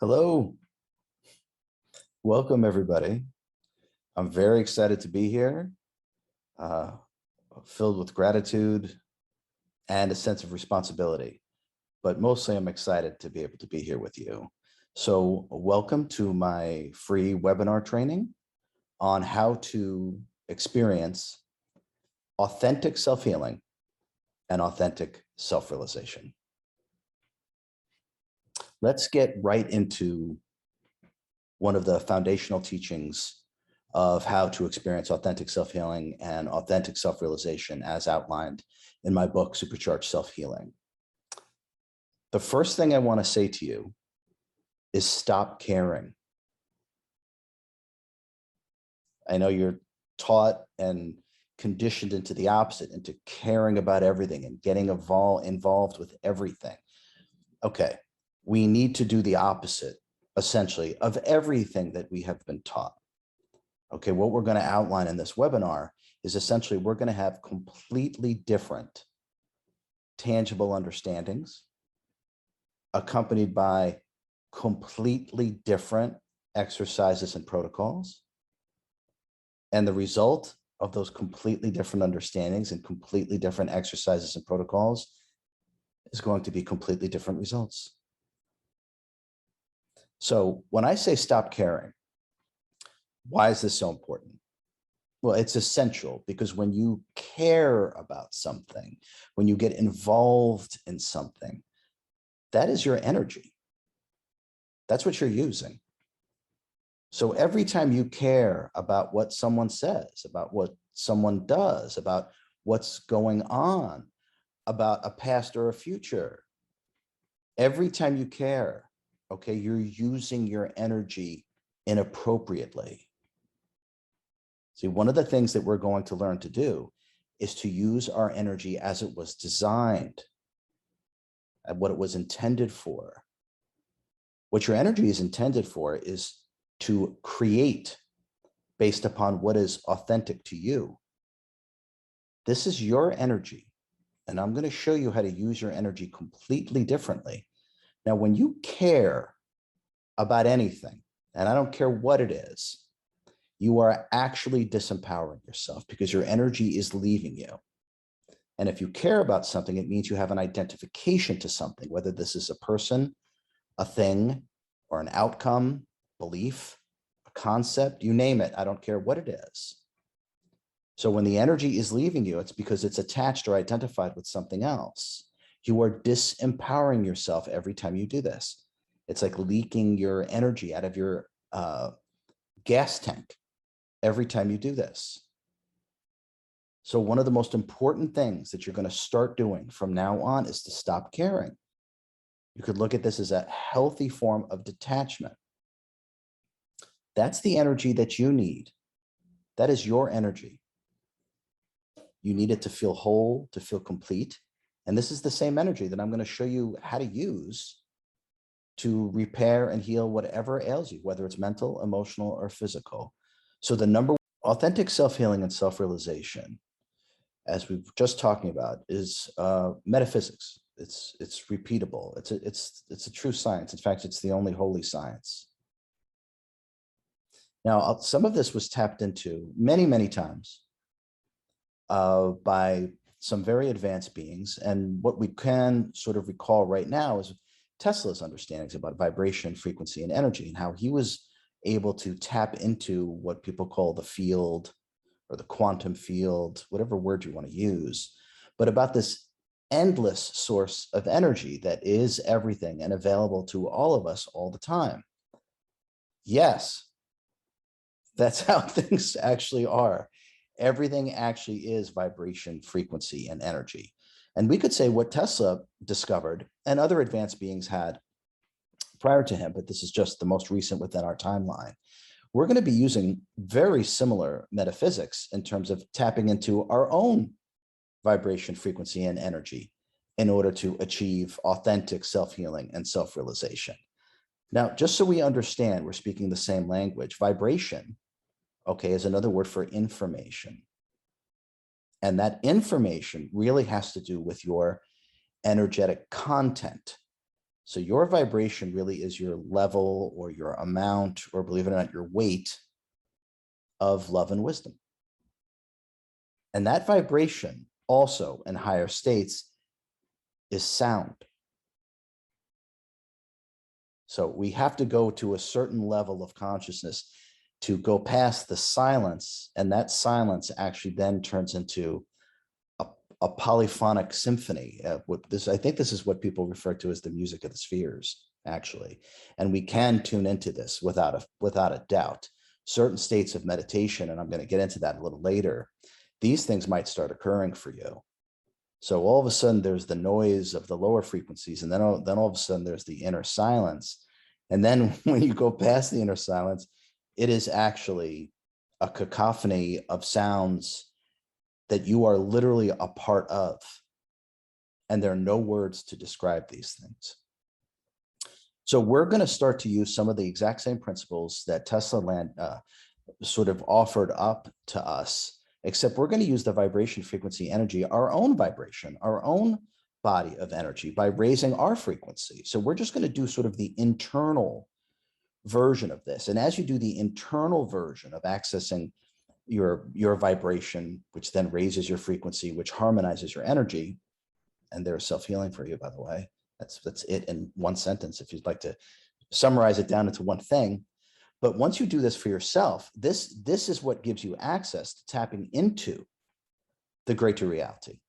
Hello, welcome everybody. I'm very excited to be here, uh, filled with gratitude and a sense of responsibility, but mostly I'm excited to be able to be here with you. So welcome to my free webinar training on how to experience authentic self-healing and authentic self-realization. Let's get right into one of the foundational teachings of how to experience authentic self-healing and authentic self-realization as outlined in my book, Supercharged SelfHealing. The first thing I want to say to you is stop caring. I know you're taught and conditioned into the opposite, into caring about everything and getting involved with everything. Okay, we need to do the opposite, essentially, of everything that we have been taught. Okay, what we're going to outline in this webinar is essentially we're going to have completely different tangible understandings accompanied by completely different exercises and protocols. And the result of those completely different understandings and completely different exercises and protocols is going to be completely different results. So when I say stop caring, why is this so important? Well, it's essential because when you care about something, when you get involved in something, that is your energy. That's what you're using. So every time you care about what someone says, about what someone does, about what's going on, about a past or a future, every time you care, okay, you're using your energy inappropriately. See, one of the things that we're going to learn to do is to use our energy as it was designed, and what it was intended for. What your energy is intended for is to create based upon what is authentic to you. This is your energy, and I'm going to show you how to use your energy completely differently. Now, when you care about anything, and I don't care what it is, you are actually disempowering yourself because your energy is leaving you. And if you care about something, it means you have an identification to something, whether this is a person, a thing, or an outcome, belief, a concept, you name it. I don't care what it is. So when the energy is leaving you, it's because it's attached or identified with something else. You are disempowering yourself every time you do this. It's like leaking your energy out of your gas tank every time you do this. So one of the most important things that you're going to start doing from now on is to stop caring. You could look at this as a healthy form of detachment. That's the energy that you need. That is your energy. You need it to feel whole, to feel complete. And this is the same energy that I'm going to show you how to use to repair and heal whatever ails you, whether it's mental, emotional, or physical. So the number one, authentic self-healing and self-realization, as we've just talking about, is metaphysics. It's repeatable. It's a true science. In fact, it's the only holy science. Now, some of this was tapped into many, many times by some very advanced beings. And what we can sort of recall right now is Tesla's understandings about vibration, frequency, and energy, and how he was able to tap into what people call the field or the quantum field, whatever word you want to use, but about this endless source of energy that is everything and available to all of us all the time. Yes, that's how things actually are. Everything actually is vibration, frequency, and energy. And we could say what Tesla discovered and other advanced beings had prior to him, but this is just the most recent within our timeline. We're going to be using very similar metaphysics in terms of tapping into our own vibration, frequency, and energy in order to achieve authentic self-healing and self-realization. Now, just so we understand, we're speaking the same language. Vibration, okay, is another word for information. And that information really has to do with your energetic content. So your vibration really is your level or your amount, or believe it or not, your weight of love and wisdom. And that vibration also in higher states is sound. So we have to go to a certain level of consciousness to go past the silence. And that silence actually then turns into a polyphonic symphony. I think this is what people refer to as the music of the spheres, actually. And we can tune into this without a doubt. Certain states of meditation, and I'm going to get into that a little later, these things might start occurring for you. So all of a sudden there's the noise of the lower frequencies, and then all of a sudden there's the inner silence. And then when you go past the inner silence, it is actually a cacophony of sounds that you are literally a part of. And there are no words to describe these things. So we're going to start to use some of the exact same principles that Tesla sort of offered up to us, except we're going to use the vibration, frequency, energy, our own vibration, our own body of energy, by raising our frequency. So we're just going to do sort of the internal version of this. And as you do the internal version of accessing your vibration, which then raises your frequency, which harmonizes your energy, and there's self-healing for you, by the way. That's it in one sentence, if you'd like to summarize it down into one thing. But once you do this for yourself, this is what gives you access to tapping into the greater reality,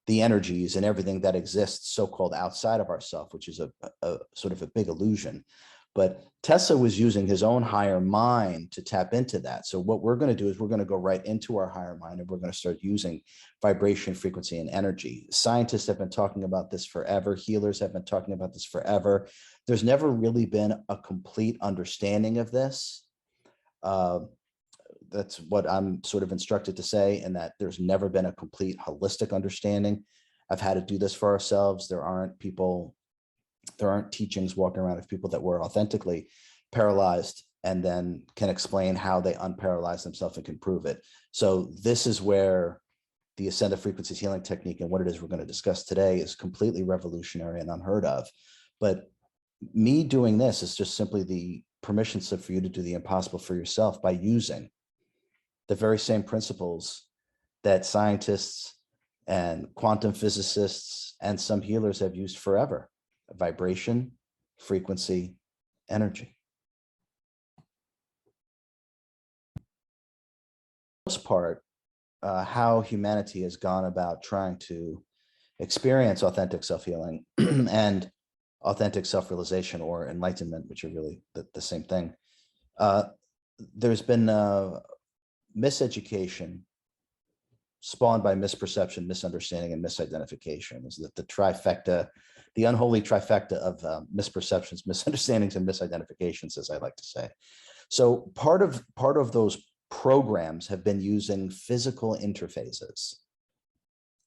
the energies and everything that exists so-called outside of ourself, which is a sort of a big illusion. But Tesla was using his own higher mind to tap into that. So what we're going to do is we're going to go right into our higher mind, and we're going to start using vibration, frequency, and energy. Scientists have been talking about this forever. Healers have been talking about this forever. There's never really been a complete understanding of this. That's what I'm sort of instructed to say, and that there's never been a complete holistic understanding. I've had to do this for ourselves. There aren't teachings walking around of people that were authentically paralyzed and then can explain how they unparalyze themselves and can prove it. So this is where the ascended frequencies healing technique and what it is we're going to discuss today is completely revolutionary and unheard of. But me doing this is just simply the permission slip for you to do the impossible for yourself by using the very same principles that scientists and quantum physicists and some healers have used forever: vibration, frequency, energy. For the most part, how humanity has gone about trying to experience authentic self-healing and authentic self-realization or enlightenment, which are really the same thing. There's been miseducation spawned by misperception, misunderstanding, and misidentification. Is that the trifecta, the unholy trifecta of misperceptions, misunderstandings, and misidentifications, as I like to say. So part of those programs have been using physical interfaces.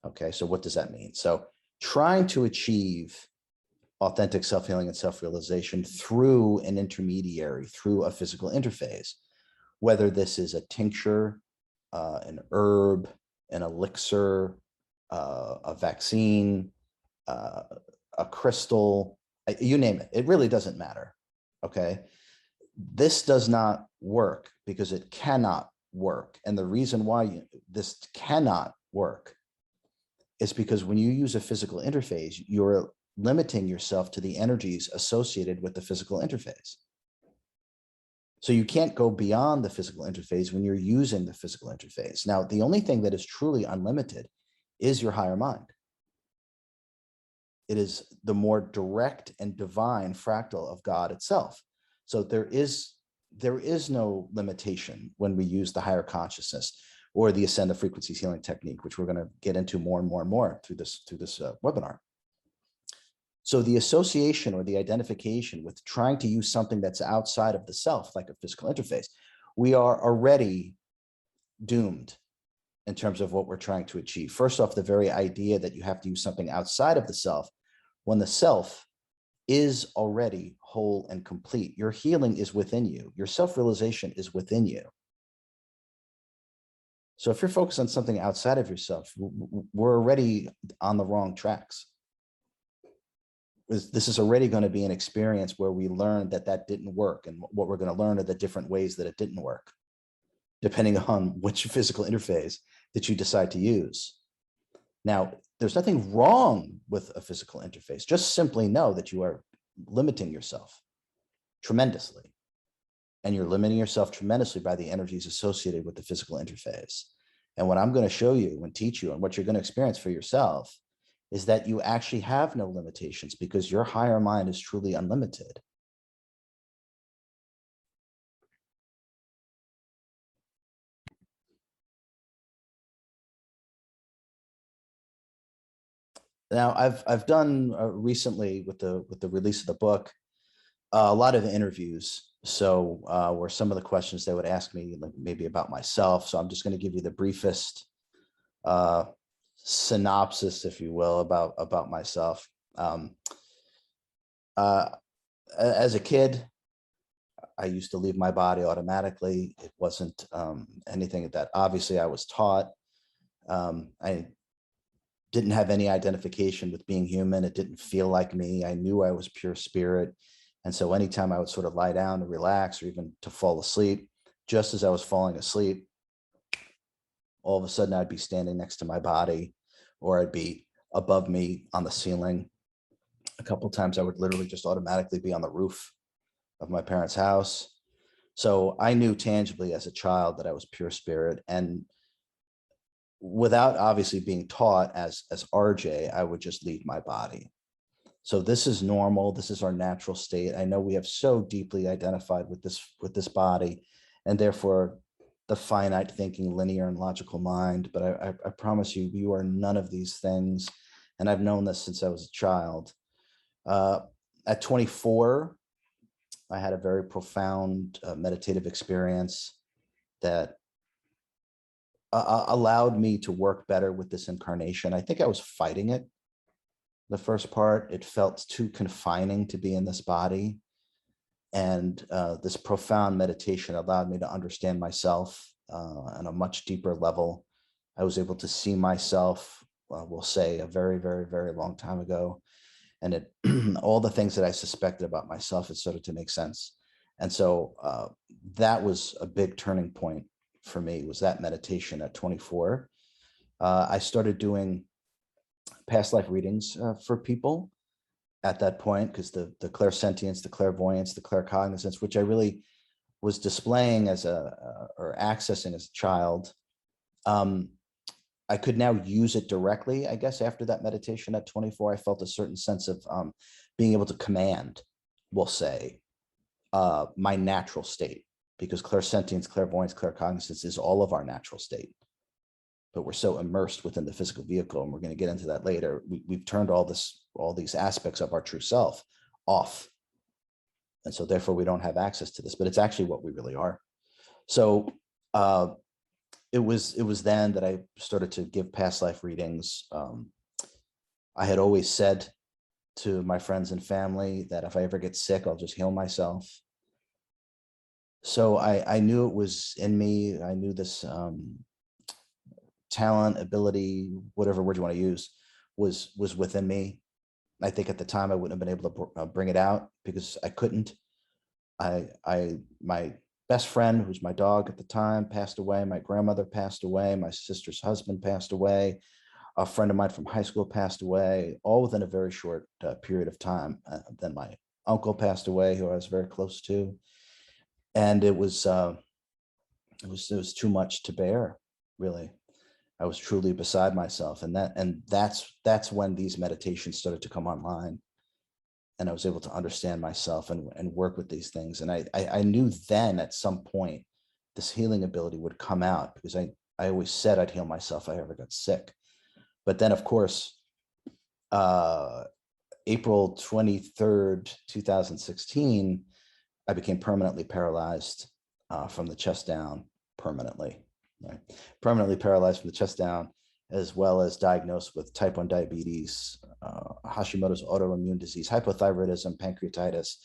Okay, so what does that mean? So trying to achieve authentic self-healing and self-realization through an intermediary, through a physical interface, whether this is a tincture, an herb, an elixir, a vaccine, a crystal, you name it. It really doesn't matter, okay? This does not work because it cannot work. And the reason why this cannot work is because when you use a physical interface, you're limiting yourself to the energies associated with the physical interface. So you can't go beyond the physical interface when you're using the physical interface. Now, the only thing that is truly unlimited is your higher mind. It is the more direct and divine fractal of God itself. So there is no limitation when we use the higher consciousness or the ascended frequencies healing technique, which we're going to get into more and more and more through this webinar. So the association or the identification with trying to use something that's outside of the self, like a physical interface, we are already doomed in terms of what we're trying to achieve. First off, the very idea that you have to use something outside of the self, when the self is already whole and complete. Your healing is within you. Your self-realization is within you. So if you're focused on something outside of yourself, we're already on the wrong tracks. this is already going to be an experience where we learn that that didn't work. And what we're going to learn are the different ways that it didn't work, depending on which physical interface that you decide to use. Now, there's nothing wrong with a physical interface. Just simply know that you are limiting yourself tremendously. And you're limiting yourself tremendously by the energies associated with the physical interface. And what I'm going to show you and teach you and what you're going to experience for yourself is that you actually have no limitations because your higher mind is truly unlimited. Now, I've done recently with the release of the book, a lot of interviews. So where some of the questions they would ask me, like maybe about myself. So I'm just going to give you the briefest synopsis, if you will, about myself. As a kid, I used to leave my body automatically. It wasn't anything that obviously I was taught. I didn't have any identification with being human. It didn't feel like me. I knew I was pure spirit. And so anytime I would sort of lie down to relax or even to fall asleep, just as I was falling asleep, all of a sudden I'd be standing next to my body, or I'd be above me on the ceiling. A couple of times I would literally just automatically be on the roof of my parents' house. So I knew tangibly as a child that I was pure spirit. And without obviously being taught as RJ, I would just leave my body. So this is normal. This is our natural state. I know we have so deeply identified with this body, and therefore the finite thinking, linear and logical mind. But I promise you, you are none of these things. And I've known this since I was a child. At 24, I had a very profound meditative experience that allowed me to work better with this incarnation. I think I was fighting it. The first part, it felt too confining to be in this body. And this profound meditation allowed me to understand myself on a much deeper level. I was able to see myself, we'll say a very, very, very long time ago. And it, all the things that I suspected about myself, it started to make sense. And so that was a big turning point for me, was that meditation at 24. I started doing past life readings for people at that point, because the clairsentience, the clairvoyance, the claircognizance, which I really was displaying as or accessing as a child, I could now use it directly. I guess after that meditation at 24, I felt a certain sense of being able to command, we'll say, my natural state, because clairsentience, clairvoyance, claircognizance is all of our natural state. But we're so immersed within the physical vehicle, and we're going to get into that later. We've turned all these aspects of our true self off. And so therefore we don't have access to this, but it's actually what we really are. So it was then that I started to give past life readings. I had always said to my friends and family that if I ever get sick, I'll just heal myself. So I knew it was in me. I knew this talent, ability, whatever word you want to use, was within me. I think at the time I wouldn't have been able to bring it out because I couldn't. My best friend, who's my dog at the time, passed away. My grandmother passed away. My sister's husband passed away. A friend of mine from high school passed away, all within a very short period of time. Then my uncle passed away, who I was very close to, and it was too much to bear, really. I was truly beside myself, and that's when these meditations started to come online, and I was able to understand myself and work with these things. And I knew then at some point this healing ability would come out, because I always said I'd heal myself if I ever got sick. But then, of course, April 23rd, 2016, I became permanently paralyzed from the chest down, permanently. Right? Permanently paralyzed from the chest down, as well as diagnosed with type 1 diabetes, Hashimoto's autoimmune disease, hypothyroidism, pancreatitis,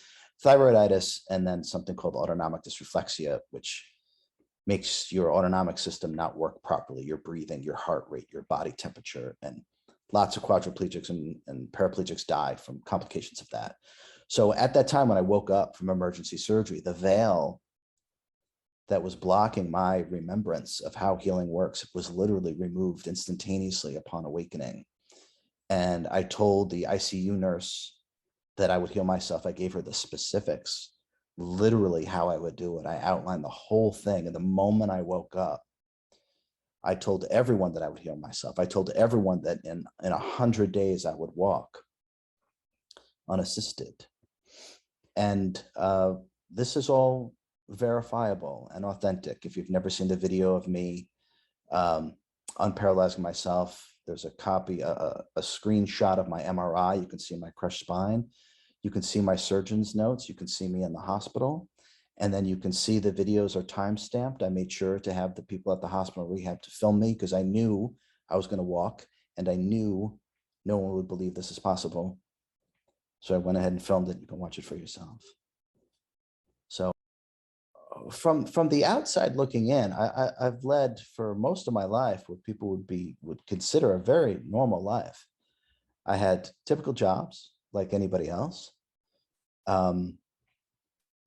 thyroiditis, and then something called autonomic dysreflexia, which makes your autonomic system not work properly, your breathing, your heart rate, your body temperature, and lots of quadriplegics and paraplegics died from complications of that. So at that time, when I woke up from emergency surgery, the veil that was blocking my remembrance of how healing works was literally removed instantaneously upon awakening. And I told the ICU nurse that I would heal myself. I gave her the specifics, literally how I would do it. I outlined the whole thing. And the moment I woke up, I told everyone that I would heal myself. I told everyone that in 100 days I would walk unassisted. And this is all verifiable and authentic. If you've never seen the video of me unparalyzing myself, there's a copy, a screenshot of my MRI. You can see my crushed spine. You can see my surgeon's notes. You can see me in the hospital. And then you can see the videos are time-stamped. I made sure to have the people at the hospital rehab to film me because I knew I was going to walk and I knew no one would believe this is possible. So I went ahead and filmed it. You can watch it for yourself. So from the outside looking in, I've led for most of my life what people would consider a very normal life. I had typical jobs like anybody else.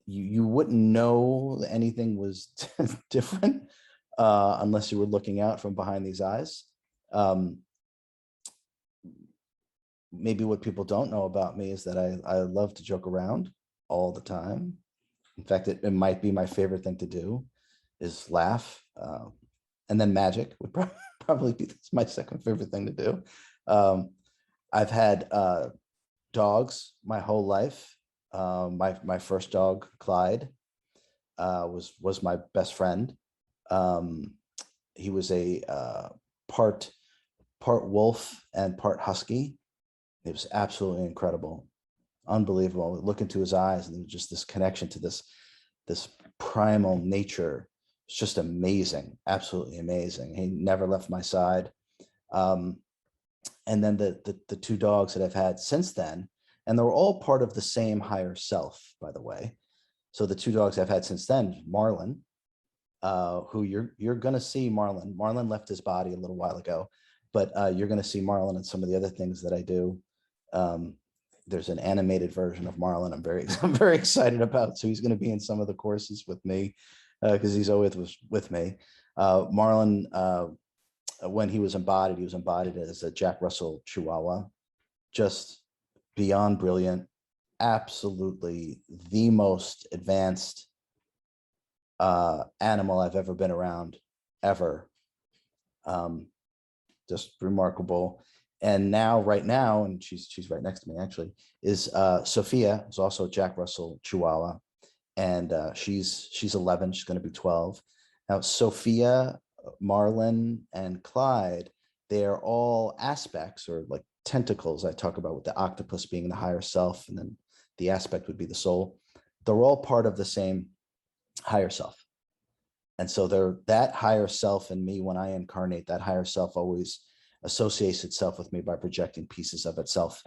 You wouldn't know anything was different unless you were looking out from behind these eyes. Maybe what people don't know about me is that I love to joke around all the time. In fact, it might be my favorite thing to do is laugh. And then magic would probably be my second favorite thing to do. I've had dogs my whole life. My first dog, Clyde, was my best friend. He was a part wolf and part husky. It was absolutely incredible, unbelievable. Look into his eyes, and there was just this connection to this primal nature. It's just amazing, absolutely amazing. He never left my side. And then the two dogs that I've had since then, and they were all part of the same higher self, by the way. So the two dogs I've had since then, Marlin, who you're going to see Marlin. Marlin left his body a little while ago, but you're going to see Marlin and some of the other things that I do. There's an animated version of Marlin I'm very excited about. So he's going to be in some of the courses with me because he's always with me. Marlin, when he was embodied as a Jack Russell Chihuahua, just beyond brilliant, absolutely the most advanced animal I've ever been around, ever. Just remarkable. And now, right now, and she's right next to me actually, is Sophia, who's also a Jack Russell Chihuahua, and she's 11. She's going to be 12 now. Sophia, Marlin, and Clyde, they are all aspects or like tentacles I talk about, with the octopus being the higher self, and then the aspect would be the soul. They're all part of the same higher self. And so that higher self in me, when I incarnate, that higher self always associates itself with me by projecting pieces of itself.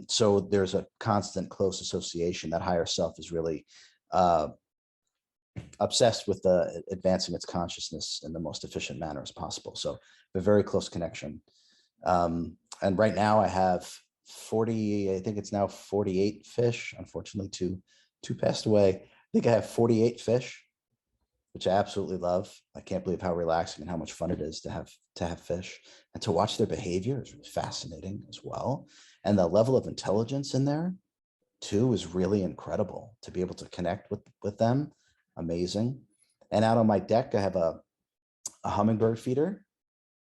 So there's a constant close association. That higher self is really obsessed with advancing its consciousness in the most efficient manner as possible. So a very close connection. And right now I have 40, I think it's now 48 fish. Unfortunately, two passed away. I think I have 48 fish, which I absolutely love. I can't believe how relaxing and how much fun it is to have fish, and to watch their behavior is really fascinating as well. And the level of intelligence in there too is really incredible to be able to connect with them. Amazing. And out on my deck, I have a hummingbird feeder,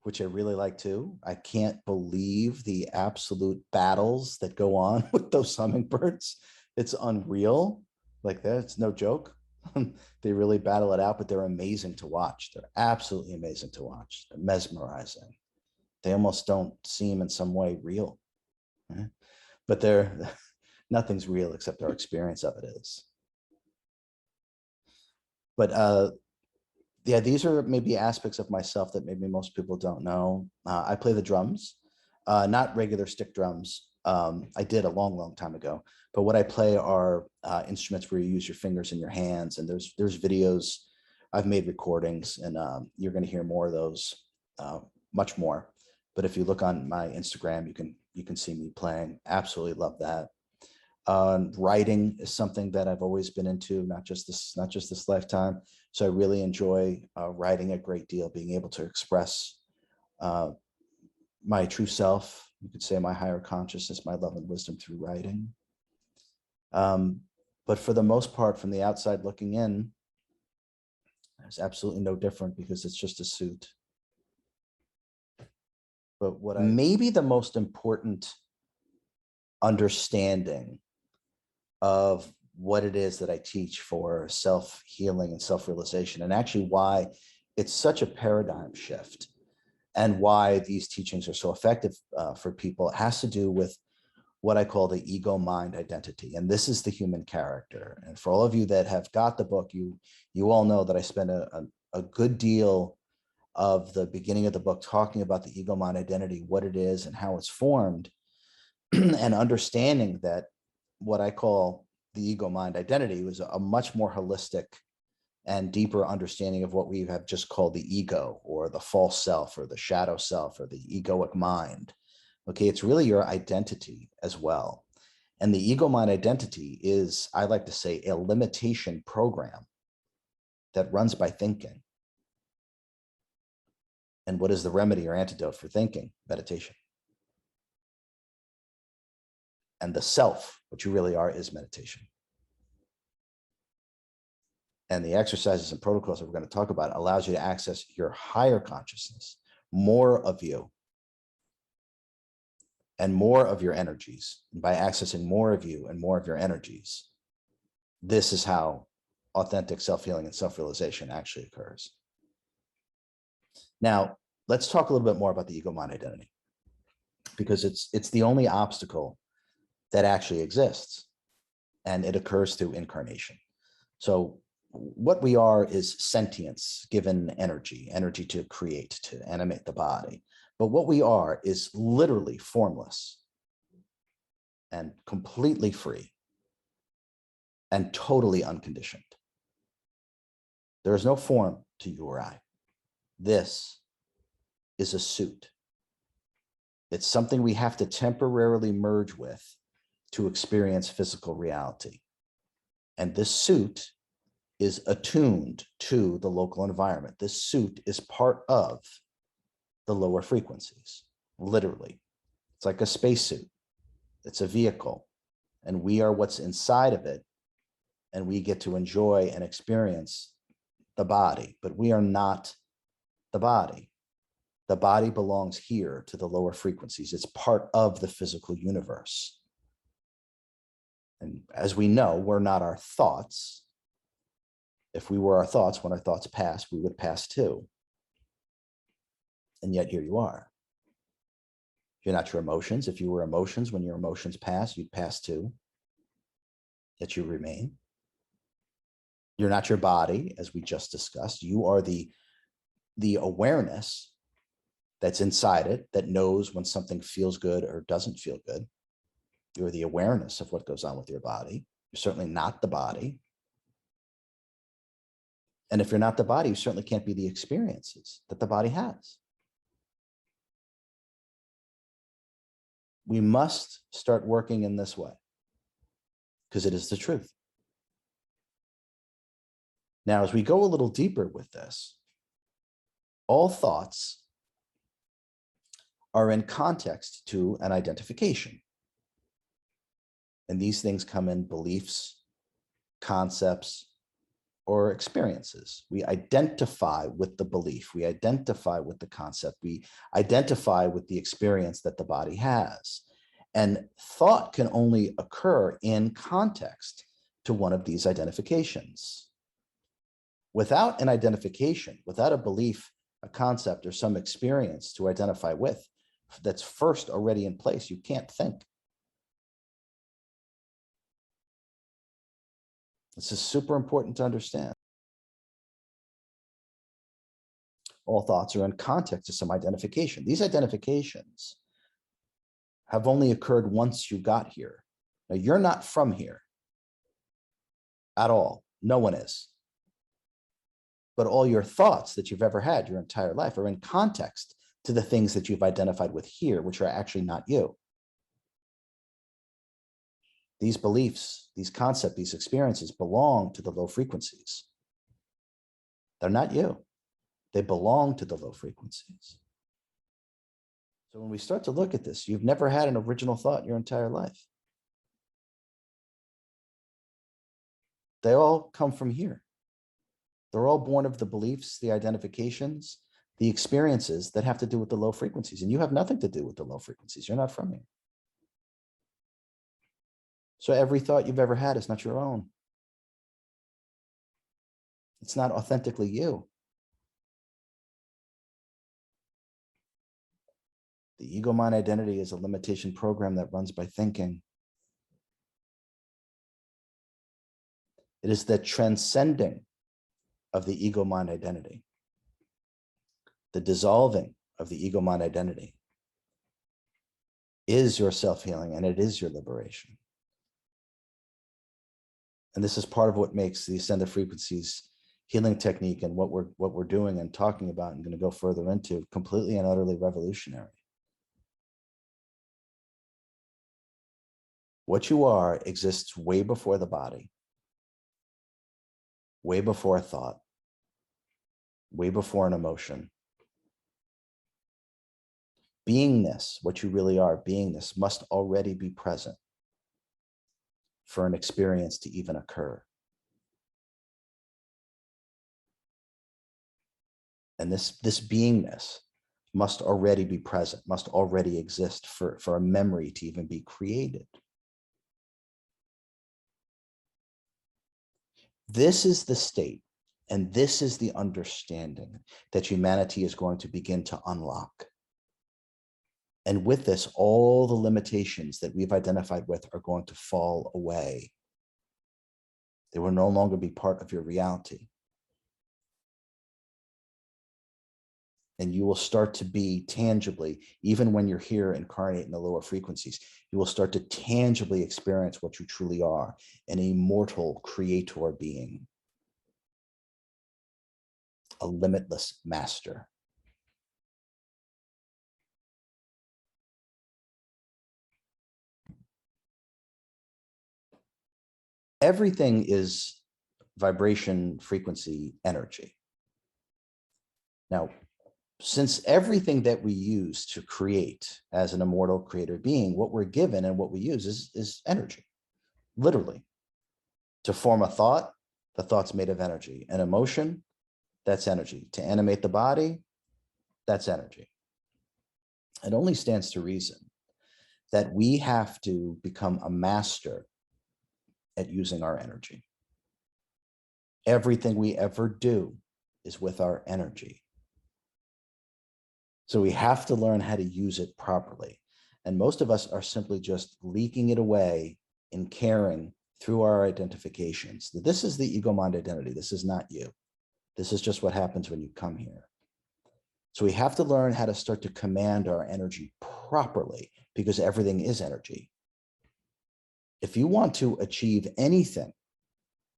which I really like too. I can't believe the absolute battles that go on with those hummingbirds. It's unreal. Like that, it's no joke. They really battle it out, but they're amazing to watch. They're absolutely amazing to watch. They're mesmerizing. They almost don't seem in some way real, right? But nothing's real except our experience of it is. But yeah, these are maybe aspects of myself that maybe most people don't know. I play the drums, not regular stick drums. I did a long time ago, but what I play are instruments where you use your fingers and your hands, and there's videos. I've made recordings, and you're going to hear more of those, much more. But if you look on my Instagram, you can see me playing. Absolutely love that. Writing is something that I've always been into, not just this lifetime. So I really enjoy writing a great deal, being able to express my true self. You could say my higher consciousness, my love and wisdom through writing. But for the most part, from the outside looking in, it's absolutely no different because it's just a suit. But maybe the most important understanding of what it is that I teach for self-healing and self-realization, and actually why it's such a paradigm shift and why these teachings are so effective for people, it has to do with what I call the ego mind identity. And this is the human character. And for all of you that have got the book, you all know that I spend a good deal of the beginning of the book talking about the ego mind identity, what it is and how it's formed, and understanding that what I call the ego mind identity was a much more holistic and deeper understanding of what we have just called the ego, or the false self, or the shadow self, or the egoic mind. Okay, it's really your identity as well. And the ego mind identity is, I like to say, a limitation program that runs by thinking. And what is the remedy or antidote for thinking? Meditation. And the self, what you really are, is meditation. And the exercises and protocols that we're going to talk about allows you to access your higher consciousness, more of you, and more of your energies. And by accessing more of you and more of your energies, this is how authentic self-healing and self-realization actually occurs. Now, let's talk a little bit more about the ego mind identity, because it's the only obstacle that actually exists, and it occurs through incarnation. So what we are is sentience given energy to create, to animate the body. But what we are is literally formless and completely free and totally unconditioned. There is no form to you or I. This is a suit. It's something we have to temporarily merge with to experience physical reality. And this suit is attuned to the local environment. This suit is part of the lower frequencies, literally. It's like a spacesuit. It's a vehicle, and we are what's inside of it, and we get to enjoy and experience the body, but we are not the body. The body belongs here to the lower frequencies. It's part of the physical universe. And as we know, we're not our thoughts. If we were our thoughts, when our thoughts pass, we would pass too. And yet here you are. You're not your emotions. If you were emotions, when your emotions pass, you'd pass too. Yet you remain. You're not your body, as we just discussed. You are the awareness that's inside it that knows when something feels good or doesn't feel good. You're the awareness of what goes on with your body. You're certainly not the body. And if you're not the body, you certainly can't be the experiences that the body has. We must start working in this way because it is the truth. Now, as we go a little deeper with this, all thoughts are in context to an identification. And these things come in beliefs, concepts, or experiences. We identify with the belief, we identify with the concept, we identify with the experience that the body has. And thought can only occur in context to one of these identifications. Without an identification, without a belief, a concept, or some experience to identify with that's first already in place, you can't think. This is super important to understand. All thoughts are in context to some identification. These identifications have only occurred once you got here. Now, you're not from here at all. No one is. But all your thoughts that you've ever had your entire life are in context to the things that you've identified with here, which are actually not you. These beliefs, these concepts, these experiences belong to the low frequencies. They're not you. They belong to the low frequencies. So when we start to look at this, you've never had an original thought in your entire life. They all come from here. They're all born of the beliefs, the identifications, the experiences that have to do with the low frequencies. And you have nothing to do with the low frequencies. You're not from here. So every thought you've ever had is not your own. It's not authentically you. The ego mind identity is a limitation program that runs by thinking. It is the transcending of the ego mind identity, the dissolving of the ego mind identity is your self-healing, and it is your liberation. And this is part of what makes the ascended frequencies healing technique and what we're doing and talking about and going to go further into completely and utterly revolutionary. What you are exists way before the body, way before a thought, way before an emotion. Beingness, what you really are, beingness, must already be present for an experience to even occur. And this beingness must already be present, must already exist for a memory to even be created. This is the state, and this is the understanding that humanity is going to begin to unlock. And with this, all the limitations that we've identified with are going to fall away. They will no longer be part of your reality. And you will start to be tangibly, even when you're here incarnate in the lower frequencies, you will start to tangibly experience what you truly are, an immortal creator being, a limitless master. Everything is vibration, frequency, energy. Now, since everything that we use to create as an immortal creator being, what we're given and what we use is energy, literally. To form a thought, the thought's made of energy. An emotion, that's energy. To animate the body, that's energy. It only stands to reason that we have to become a master at using our energy. Everything we ever do is with our energy. So we have to learn how to use it properly. And most of us are simply just leaking it away in caring through our identifications. This is the ego mind identity. This is not you. This is just what happens when you come here. So we have to learn how to start to command our energy properly, because everything is energy. If you want to achieve anything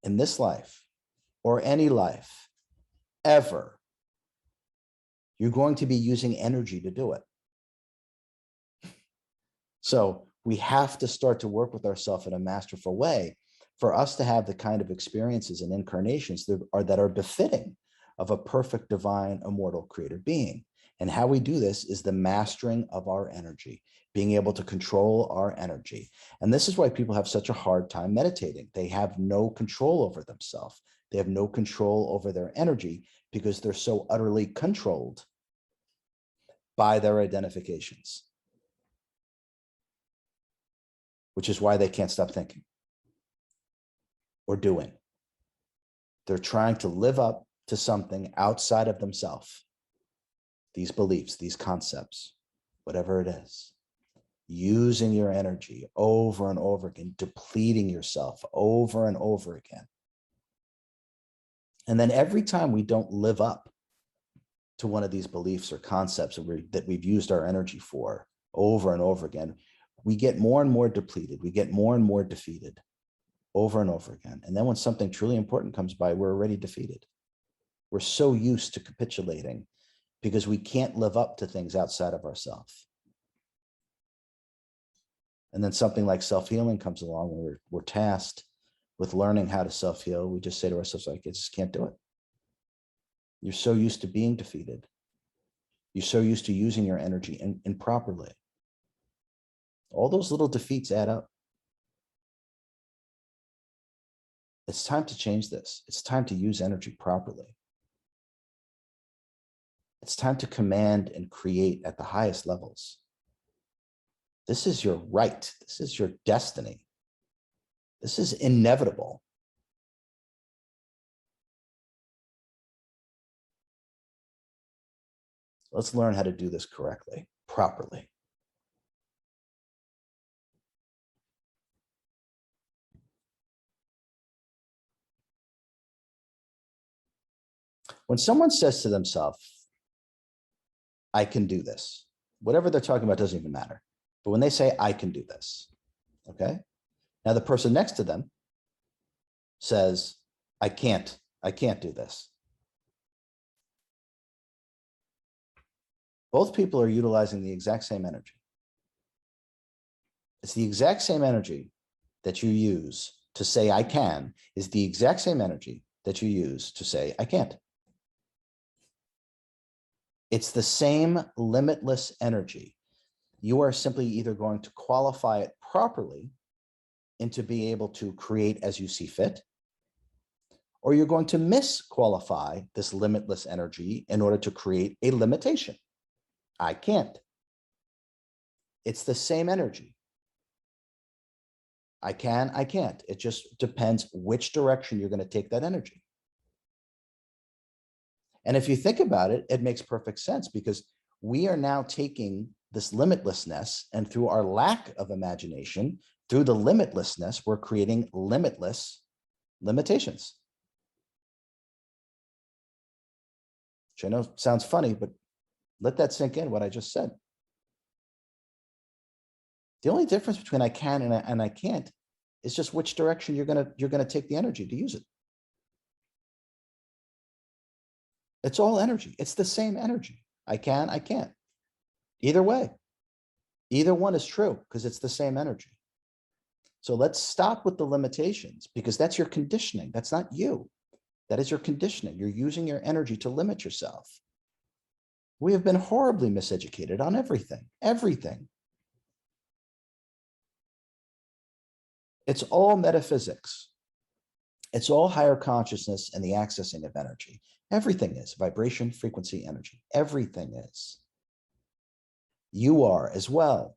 in this life or any life ever, you're going to be using energy to do it. So we have to start to work with ourselves in a masterful way for us to have the kind of experiences and incarnations that are befitting of a perfect, divine, immortal creator being. And how we do this is the mastering of our energy, being able to control our energy. And this is why people have such a hard time meditating. They have no control over themselves. They have no control over their energy because they're so utterly controlled by their identifications, which is why they can't stop thinking or doing. They're trying to live up to something outside of themselves. These beliefs, these concepts, whatever it is, using your energy over and over again, depleting yourself over and over again. And then every time we don't live up to one of these beliefs or concepts that we've used our energy for over and over again, we get more and more depleted. We get more and more defeated over and over again. And then when something truly important comes by, we're already defeated. We're so used to capitulating because we can't live up to things outside of ourselves. And then something like self-healing comes along, where we're tasked with learning how to self-heal. We just say to ourselves, like, I just can't do it. You're so used to being defeated. You're so used to using your energy improperly. All those little defeats add up. It's time to change this. It's time to use energy properly. It's time to command and create at the highest levels. This is your right. This is your destiny. This is inevitable. Let's learn how to do this correctly, properly. When someone says to themselves, I can do this, whatever they're talking about doesn't even matter. But when they say, I can do this, okay? Now the person next to them says, I can't do this. Both people are utilizing the exact same energy. It's the exact same energy that you use to say I can is the exact same energy that you use to say I can't. It's the same limitless energy. You are simply either going to qualify it properly into being able to create as you see fit, or you're going to misqualify this limitless energy in order to create a limitation. I can't. It's the same energy. I can, I can't. It just depends which direction you're going to take that energy. And if you think about it, it makes perfect sense, because we are now taking this limitlessness, and through our lack of imagination, through the limitlessness, we're creating limitless limitations. Which I know sounds funny, but let that sink in, what I just said. The only difference between I can and I can't is just which direction you're gonna take the energy to use it. It's all energy. It's the same energy. I can, I can't. Either way, either one is true, because it's the same energy. So let's stop with the limitations, because that's your conditioning. That's not you. That is your conditioning. You're using your energy to limit yourself. We have been horribly miseducated on everything, everything. It's all metaphysics. It's all higher consciousness and the accessing of energy. Everything is vibration, frequency, energy. Everything is. You are as well.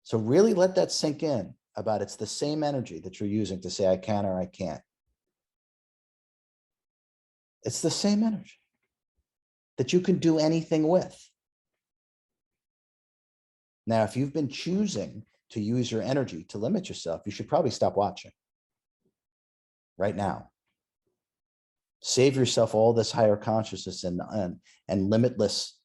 So really let that sink in about it's the same energy that you're using to say I can or I can't. It's the same energy that you can do anything with. Now, if you've been choosing to use your energy to limit yourself, you should probably stop watching right now. Save yourself all this higher consciousness and limitless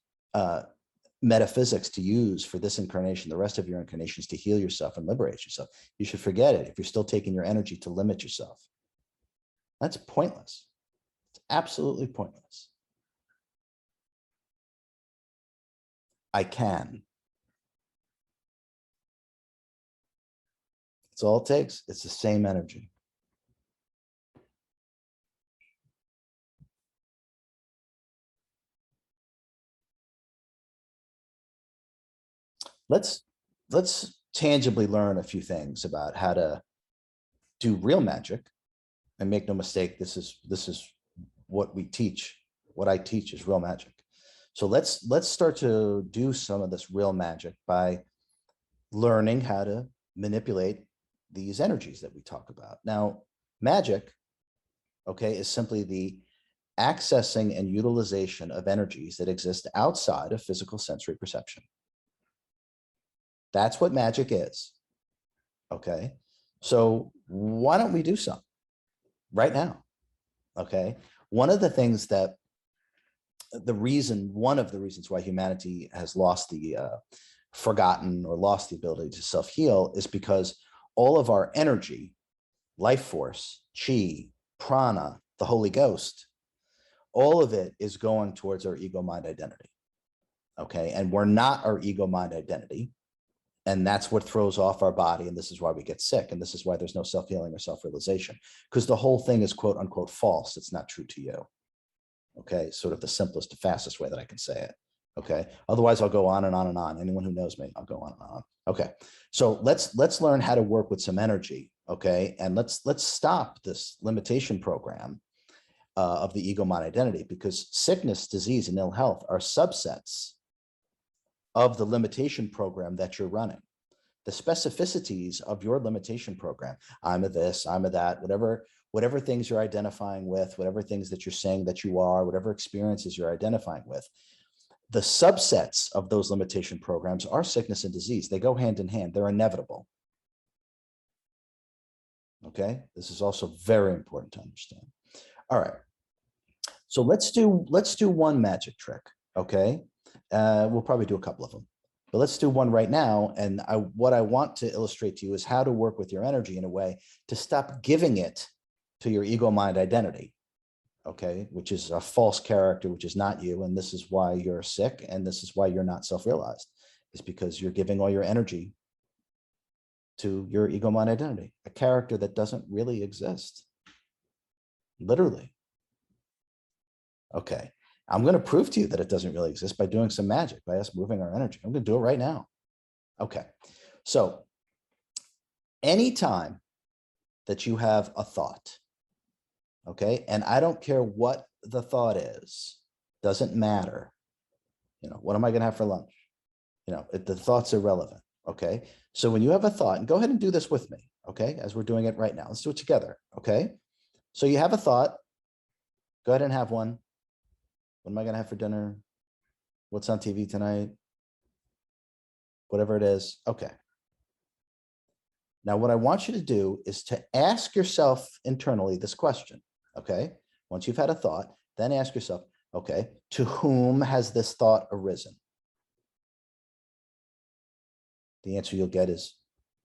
metaphysics to use for this incarnation, the rest of your incarnations, to heal yourself and liberate yourself. You should forget it if you're still taking your energy to limit yourself. That's pointless. It's absolutely pointless. I can. It's all it takes. It's the same energy. Let's tangibly learn a few things about how to do real magic. And make no mistake, this is what we teach. What I teach is real magic. So let's start to do some of this real magic by learning how to manipulate these energies that we talk about. Now, magic, okay, is simply the accessing and utilization of energies that exist outside of physical sensory perception. That's what magic is. Okay. So why don't we do some right now? Okay. One of the things that one of the reasons why humanity has lost the forgotten or lost the ability to self-heal is because all of our energy, life force, chi, prana, the Holy Ghost, all of it is going towards our ego mind identity. Okay. And we're not our ego mind identity. And that's what throws off our body. And this is why we get sick. And this is why there's no self-healing or self-realization, because the whole thing is quote unquote false. It's not true to you. Okay. Sort of the simplest, fastest way that I can say it. Okay. Otherwise I'll go on and on and on. Anyone who knows me, I'll go on and on. Okay. So let's learn how to work with some energy. Okay. And let's stop this limitation program of the ego mind identity, because sickness, disease, and ill health are subsets of the limitation program that you're running. The specificities of your limitation program, I'm a this, I'm a that, whatever things you're identifying with, whatever things that you're saying that you are, whatever experiences you're identifying with, the subsets of those limitation programs are sickness and disease. They go hand in hand. They're inevitable. Okay, this is also very important to understand. All right, so let's do one magic trick. Okay, we'll probably do a couple of them, but let's do one right now. And what I want to illustrate to you is how to work with your energy in a way to stop giving it to your ego mind identity. Okay, which is a false character, which is not you. And this is why you're sick. And this is why you're not self-realized, is because you're giving all your energy to your ego mind identity, a character that doesn't really exist. Literally. Okay. I'm going to prove to you that it doesn't really exist by doing some magic, by us moving our energy. I'm going to do it right now. Okay. So anytime that you have a thought, okay, and I don't care what the thought is, doesn't matter. You know, what am I going to have for lunch? You know, the thought's irrelevant. Okay. So when you have a thought, and go ahead and do this with me, okay, as we're doing it right now, let's do it together. Okay. So you have a thought, go ahead and have one. What am I going to have for dinner? What's on TV tonight? Whatever it is. Okay. Now, what I want you to do is to ask yourself internally this question. Okay. Once you've had a thought, then ask yourself, okay, to whom has this thought arisen? The answer you'll get is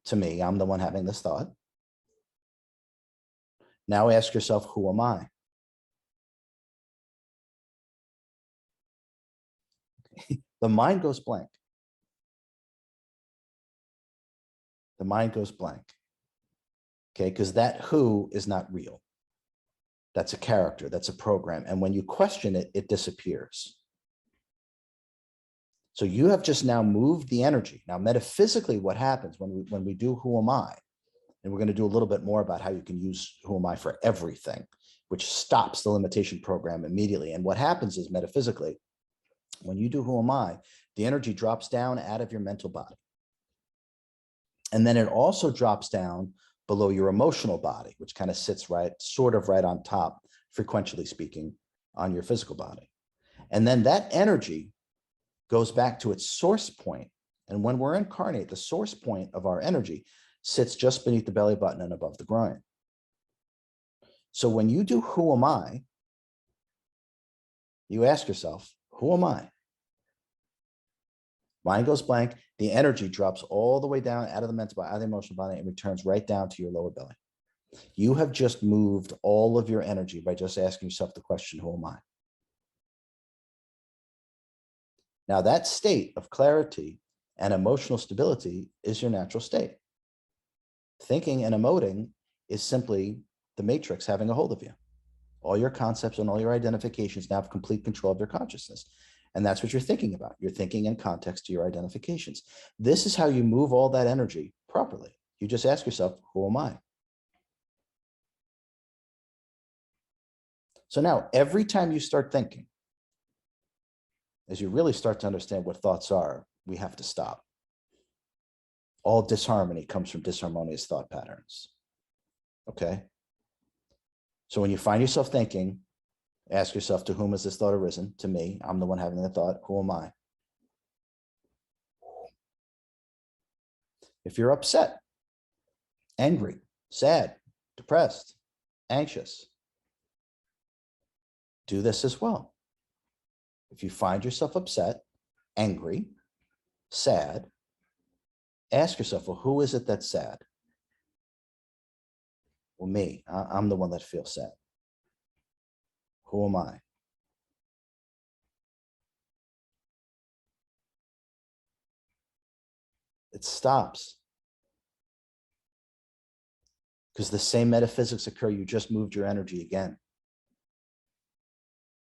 to me. I'm the one having this thought. Now ask yourself, who am I? The mind goes blank. The mind goes blank. Okay, because that who is not real. That's a character, that's a program. And when you question it, it disappears. So you have just now moved the energy. Now, metaphysically, what happens when we do who am I? And we're going to do a little bit more about how you can use who am I for everything, which stops the limitation program immediately. And what happens is metaphysically, when you do who am I, the energy drops down out of your mental body. And then it also drops down below your emotional body, which kind of sits sort of right on top, frequentially speaking, on your physical body. And then that energy goes back to its source point. And when we're incarnate, the source point of our energy sits just beneath the belly button and above the groin. So when you do who am I, you ask yourself, who am I? Mind goes blank. The energy drops all the way down out of the mental body, out of the emotional body, and returns right down to your lower belly. You have just moved all of your energy by just asking yourself the question, who am I? Now, that state of clarity and emotional stability is your natural state. Thinking and emoting is simply the matrix having a hold of you. All your concepts and all your identifications now have complete control of your consciousness. And that's what you're thinking about. You're thinking in context to your identifications. This is how you move all that energy properly. You just ask yourself, who am I? So now, every time you start thinking, as you really start to understand what thoughts are, we have to stop. All disharmony comes from disharmonious thought patterns. Okay? So when you find yourself thinking, ask yourself, to whom has this thought arisen? To me. I'm the one having the thought. Who am I? If you're upset, angry, sad, depressed, anxious, do this as well. If you find yourself upset, angry, sad, ask yourself, well, who is it that's sad? Well, me. I'm the one that feels sad. Who am I? It stops. Because the same metaphysics occur, you just moved your energy again.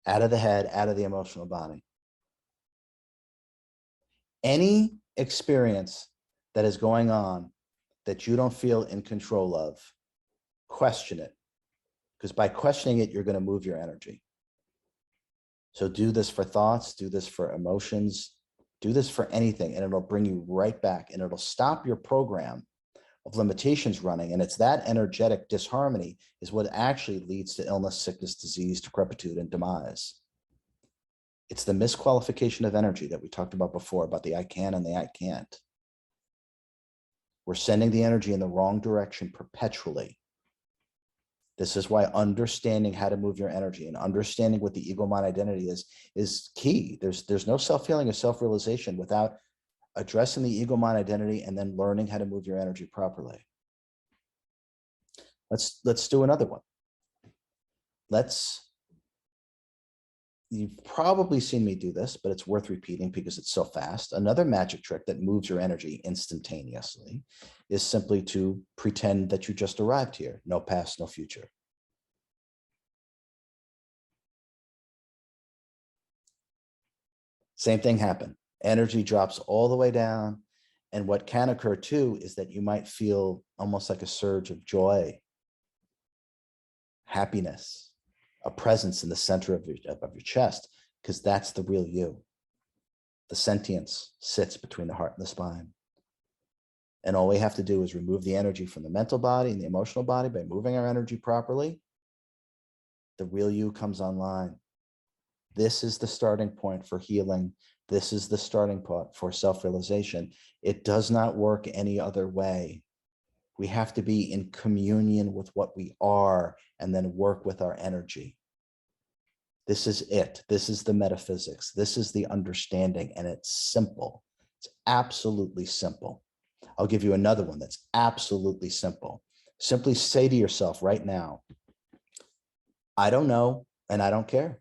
Out of the head, out of the emotional body. Any experience that is going on that you don't feel in control of, question it. Because by questioning it, you're going to move your energy. So do this for thoughts, do this for emotions, do this for anything, and it'll bring you right back, and it'll stop your program of limitations running. And it's that energetic disharmony is what actually leads to illness, sickness, disease, decrepitude, and demise. It's the misqualification of energy that we talked about before, about the I can and the I can't. We're sending the energy in the wrong direction perpetually. This is why understanding how to move your energy and understanding what the ego mind identity is key. There's no self-healing or self-realization without addressing the ego mind identity and then learning how to move your energy properly. Let's do another one. You've probably seen me do this, but it's worth repeating because it's so fast. Another magic trick that moves your energy instantaneously is simply to pretend that you just arrived here. No past, no future. Same thing happened. Energy drops all the way down. And what can occur too is that you might feel almost like a surge of joy, happiness, a presence in the center of your chest, because that's the real you. The sentience sits between the heart and the spine. And all we have to do is remove the energy from the mental body and the emotional body by moving our energy properly. The real you comes online. This is the starting point for healing. This is the starting point for self-realization. It does not work any other way. We have to be in communion with what we are and then work with our energy. This is it. This is the metaphysics. This is the understanding, and it's simple. It's absolutely simple. I'll give you another one that's absolutely simple. Simply say to yourself right now, I don't know, and I don't care.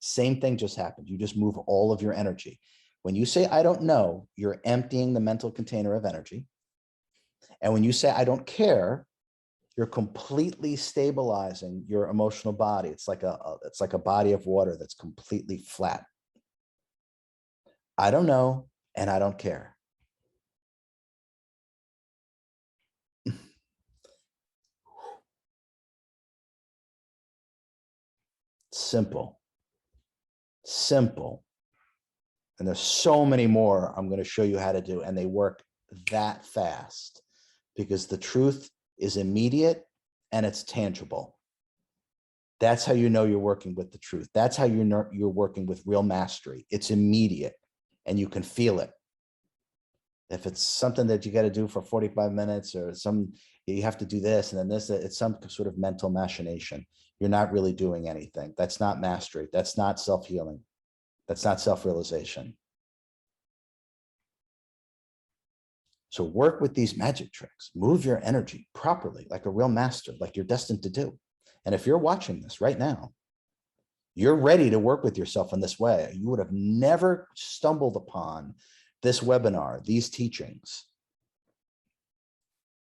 Same thing just happened. You just move all of your energy. When you say, I don't know, you're emptying the mental container of energy. And when you say, I don't care, you're completely stabilizing your emotional body. It's like a body of water that's completely flat. I don't know, and I don't care. Simple. Simple. And there's so many more I'm going to show you how to do, and they work that fast because the truth is immediate and it's tangible. That's how you know you're working with the truth. That's how you know you're working with real mastery. It's immediate and you can feel it. If it's something that you got to do for 45 minutes or you have to do this and then this, it's some sort of mental machination. You're not really doing anything. That's not mastery. That's not self-healing. That's not self-realization. So work with these magic tricks. Move your energy properly, like a real master, like you're destined to do. And if you're watching this right now, you're ready to work with yourself in this way. You would have never stumbled upon this webinar, these teachings.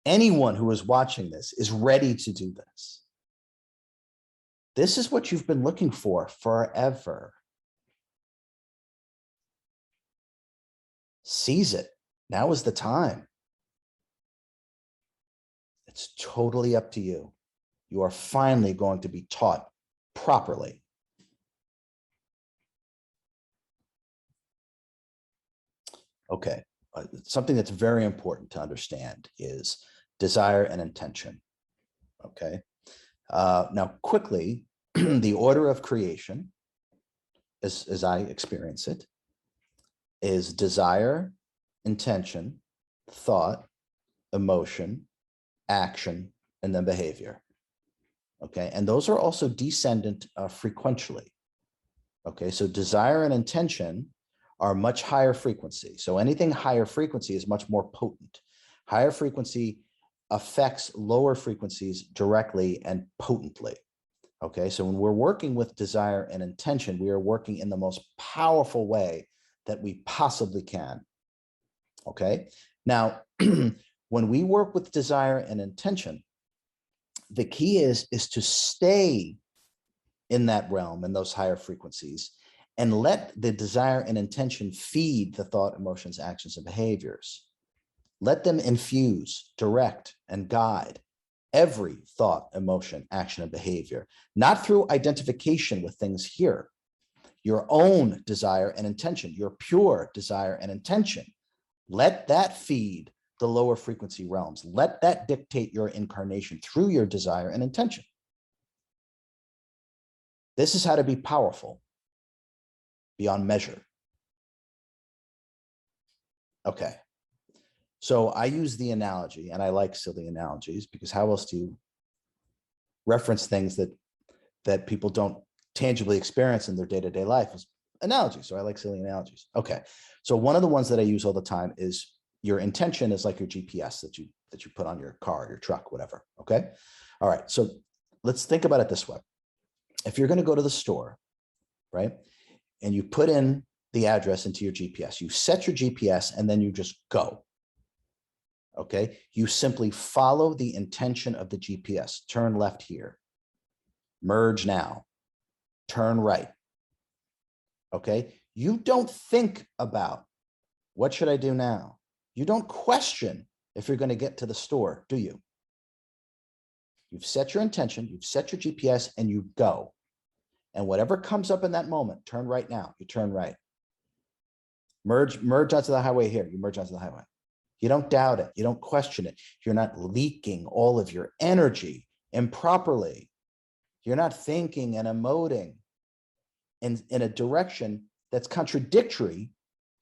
Anyone who is watching this is ready to do this. This is what you've been looking for forever. Seize it. Now is the time. It's totally up to you. You are finally going to be taught properly. Okay, something that's very important to understand is desire and intention. Okay, now quickly, the order of creation, as I experience it, is desire, intention, thought, emotion, action, and then behavior. Okay, and those are also descendant frequentially. Okay, so desire and intention are much higher frequency. So anything higher frequency is much more potent. Higher frequency affects lower frequencies directly and potently. Okay, so when we're working with desire and intention, we are working in the most powerful way that we possibly can. Okay, now when we work with desire and intention, the key is to stay in that realm, in those higher frequencies, and let the desire and intention feed the thought, emotions, actions, and behaviors. Let them infuse, direct, and guide every thought, emotion, action, and behavior, not through identification with things here, your own desire and intention, your pure desire and intention. Let that feed the lower frequency realms. Let that dictate your incarnation through your desire and intention. This is how to be powerful beyond measure. Okay. So I use the analogy, and I like silly analogies, because how else do you reference things that people don't tangibly experience in their day-to-day life is analogies. So I like silly analogies. Okay. So one of the ones that I use all the time is your intention is like your GPS that you put on your car, your truck, whatever. Okay. All right. So let's think about it this way. If you're going to go to the store, right, and you put in the address into your GPS, you set your GPS, and then you just go. Okay. You simply follow the intention of the GPS. Turn left here. Merge now. Turn right. Okay. You don't think about what should I do now? You don't question if you're going to get to the store, do you? You've set your intention, you've set your GPS, and you go. And whatever comes up in that moment, turn right now. You turn right. Merge onto the highway here. You merge onto the highway. You don't doubt it. You don't question it. You're not leaking all of your energy improperly. You're not thinking and emoting in a direction that's contradictory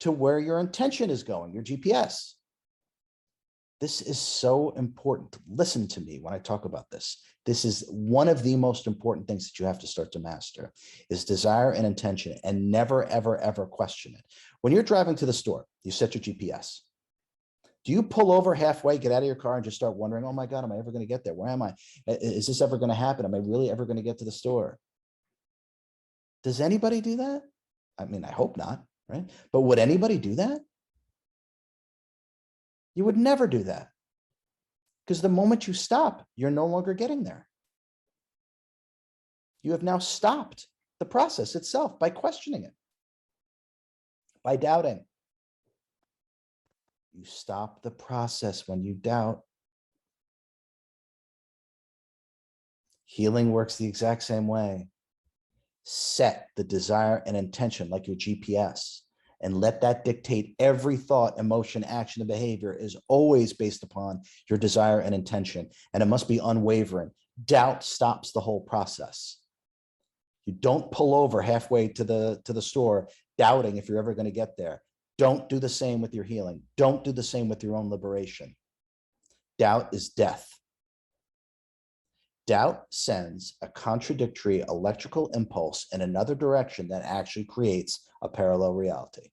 to where your intention is going, your GPS. This is so important. Listen to me when I talk about this. This is one of the most important things that you have to start to master is desire and intention, and never, ever, ever question it. When you're driving to the store, you set your GPS. Do you pull over halfway, get out of your car, and just start wondering, oh my God, am I ever going to get there? Where am I? Is this ever going to happen? Am I really ever going to get to the store? Does anybody do that? I mean, I hope not, right? But would anybody do that? You would never do that. Because the moment you stop, you're no longer getting there. You have now stopped the process itself by questioning it, by doubting. You stop the process when you doubt. Healing works the exact same way. Set the desire and intention like your GPS, and let that dictate every thought, emotion, action, and behavior is always based upon your desire and intention, and it must be unwavering. Doubt stops the whole process. You don't pull over halfway to the store doubting if you're ever going to get there. Don't do the same with your healing. Don't do the same with your own liberation. Doubt is death. Doubt sends a contradictory electrical impulse in another direction that actually creates a parallel reality.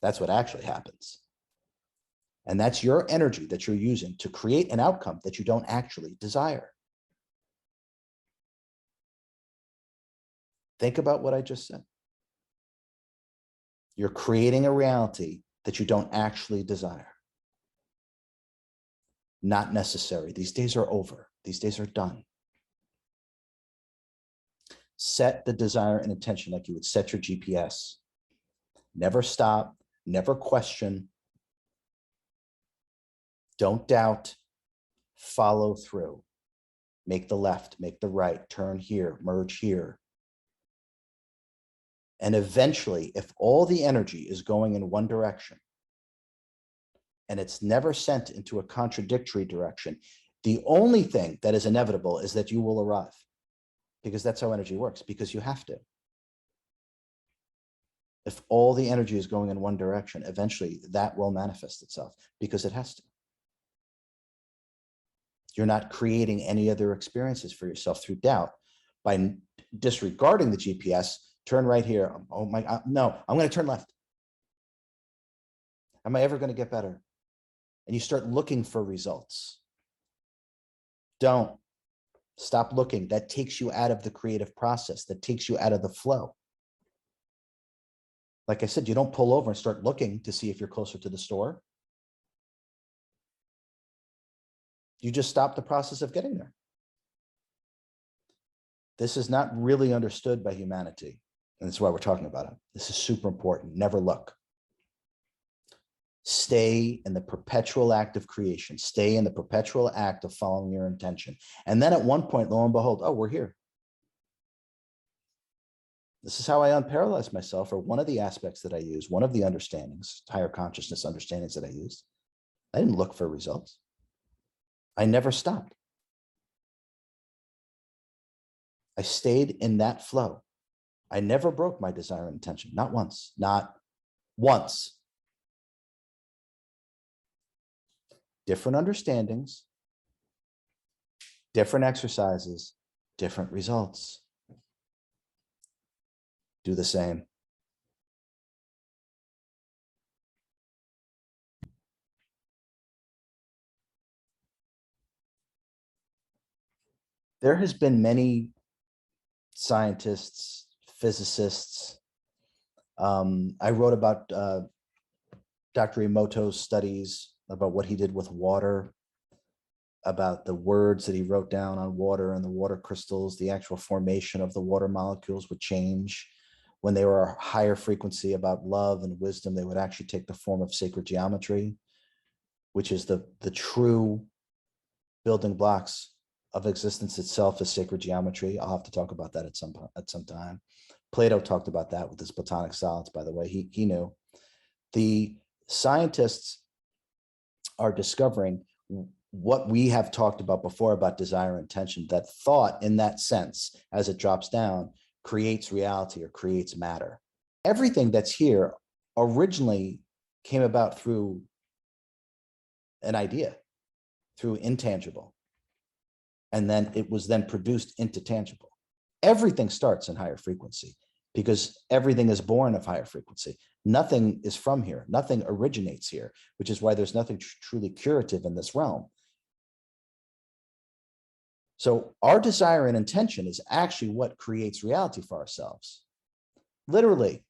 That's what actually happens. And that's your energy that you're using to create an outcome that you don't actually desire. Think about what I just said. You're creating a reality that you don't actually desire. Not necessary. These days are over. These days are done. Set the desire and intention like you would set your GPS. Never stop, never question. Don't doubt, follow through. Make the left, make the right, turn here, merge here. And eventually, if all the energy is going in one direction, and it's never sent into a contradictory direction, the only thing that is inevitable is that you will arrive, because that's how energy works, because you have to. If all the energy is going in one direction, eventually that will manifest itself, because it has to. You're not creating any other experiences for yourself through doubt by disregarding the GPS. Turn right here. Oh my God, no, I'm going to turn left. Am I ever going to get better? And you start looking for results. Don't. Stop looking. That takes you out of the creative process. That takes you out of the flow. Like I said, you don't pull over and start looking to see if you're closer to the store. You just stop the process of getting there. This is not really understood by humanity. And that's why we're talking about it. This is super important. Never look. Stay in the perpetual act of creation. Stay in the perpetual act of following your intention. And then at one point, lo and behold, oh, we're here. This is how I unparalyzed myself, or one of the aspects that I use, one of the understandings, higher consciousness understandings that I used. I didn't look for results. I never stopped. I stayed in that flow. I never broke my desire and intention. Not once. Not once. Different understandings, different exercises, different results. Do the same. There has been many scientists, physicists. I wrote about Dr. Emoto's studies about what he did with water, about the words that he wrote down on water and the water crystals. The actual formation of the water molecules would change. When they were a higher frequency about love and wisdom, they would actually take the form of sacred geometry, which is the true building blocks of existence itself is sacred geometry. I'll have to talk about that at some time. Plato talked about that with his Platonic solids, by the way. He knew. The scientists are discovering what we have talked about before about desire and intention, that thought in that sense, as it drops down, creates reality or creates matter. Everything that's here originally came about through an idea, through intangible. And then it was then produced into tangible. Everything starts in higher frequency because everything is born of higher frequency. Nothing is from here. Nothing originates here, which is why there's nothing truly curative in this realm. So our desire and intention is actually what creates reality for ourselves, literally.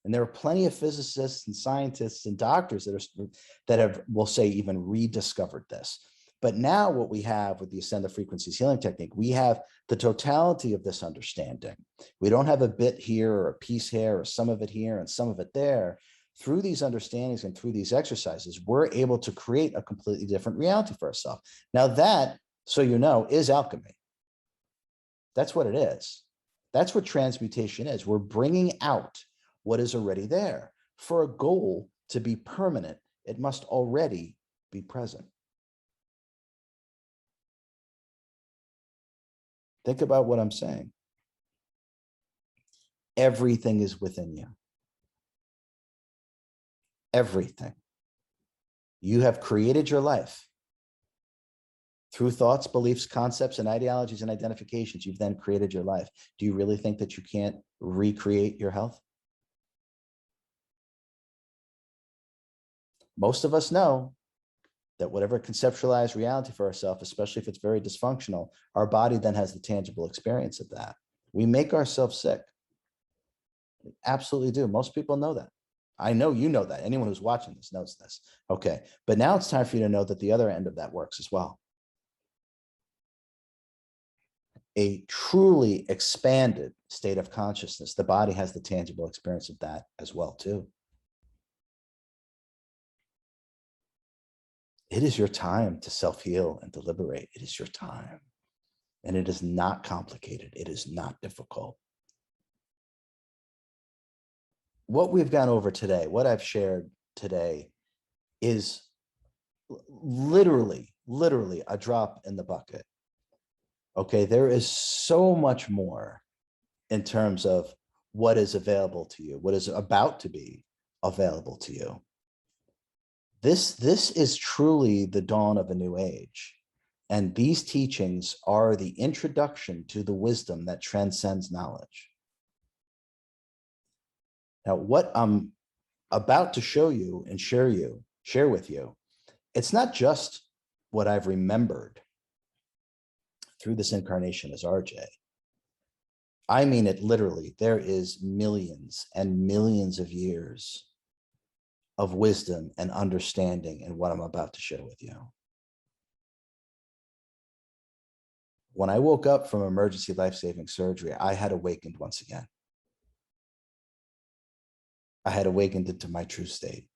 And there are plenty of physicists and scientists and doctors that have, we'll say, even rediscovered this. But now what we have with the Ascended Frequencies Healing Technique, we have the totality of this understanding. We don't have a bit here or a piece here or some of it here and some of it there. Through these understandings and through these exercises, we're able to create a completely different reality for ourselves. Now that, so you know, is alchemy. That's what it is. That's what transmutation is. We're bringing out what is already there. For a goal to be permanent, it must already be present. Think about what I'm saying. Everything is within you. Everything. You have created your life through thoughts, beliefs, concepts, and ideologies and identifications. You've then created your life. Do you really think that you can't recreate your health? Most of us know that whatever conceptualized reality for ourselves, especially if it's very dysfunctional, our body then has the tangible experience of that. We make ourselves sick. We absolutely do. Most people know that. I know you know that. Anyone who's watching this knows this. Okay. But now it's time for you to know that the other end of that works as well. A truly expanded state of consciousness, the body has the tangible experience of that as well, too. It is your time to self-heal and to liberate. It is your time. And it is not complicated. It is not difficult. What we've gone over today, what I've shared today is literally a drop in the bucket. Okay, there is so much more in terms of what is available to you, what is about to be available to you. This is truly the dawn of a new age. And these teachings are the introduction to the wisdom that transcends knowledge. Now, what I'm about to show you and share with you, it's not just what I've remembered through this incarnation as RJ. I mean it literally. There is millions and millions of years of wisdom and understanding in what I'm about to share with you. When I woke up from emergency life-saving surgery, I had awakened once again. I had awakened into my true state.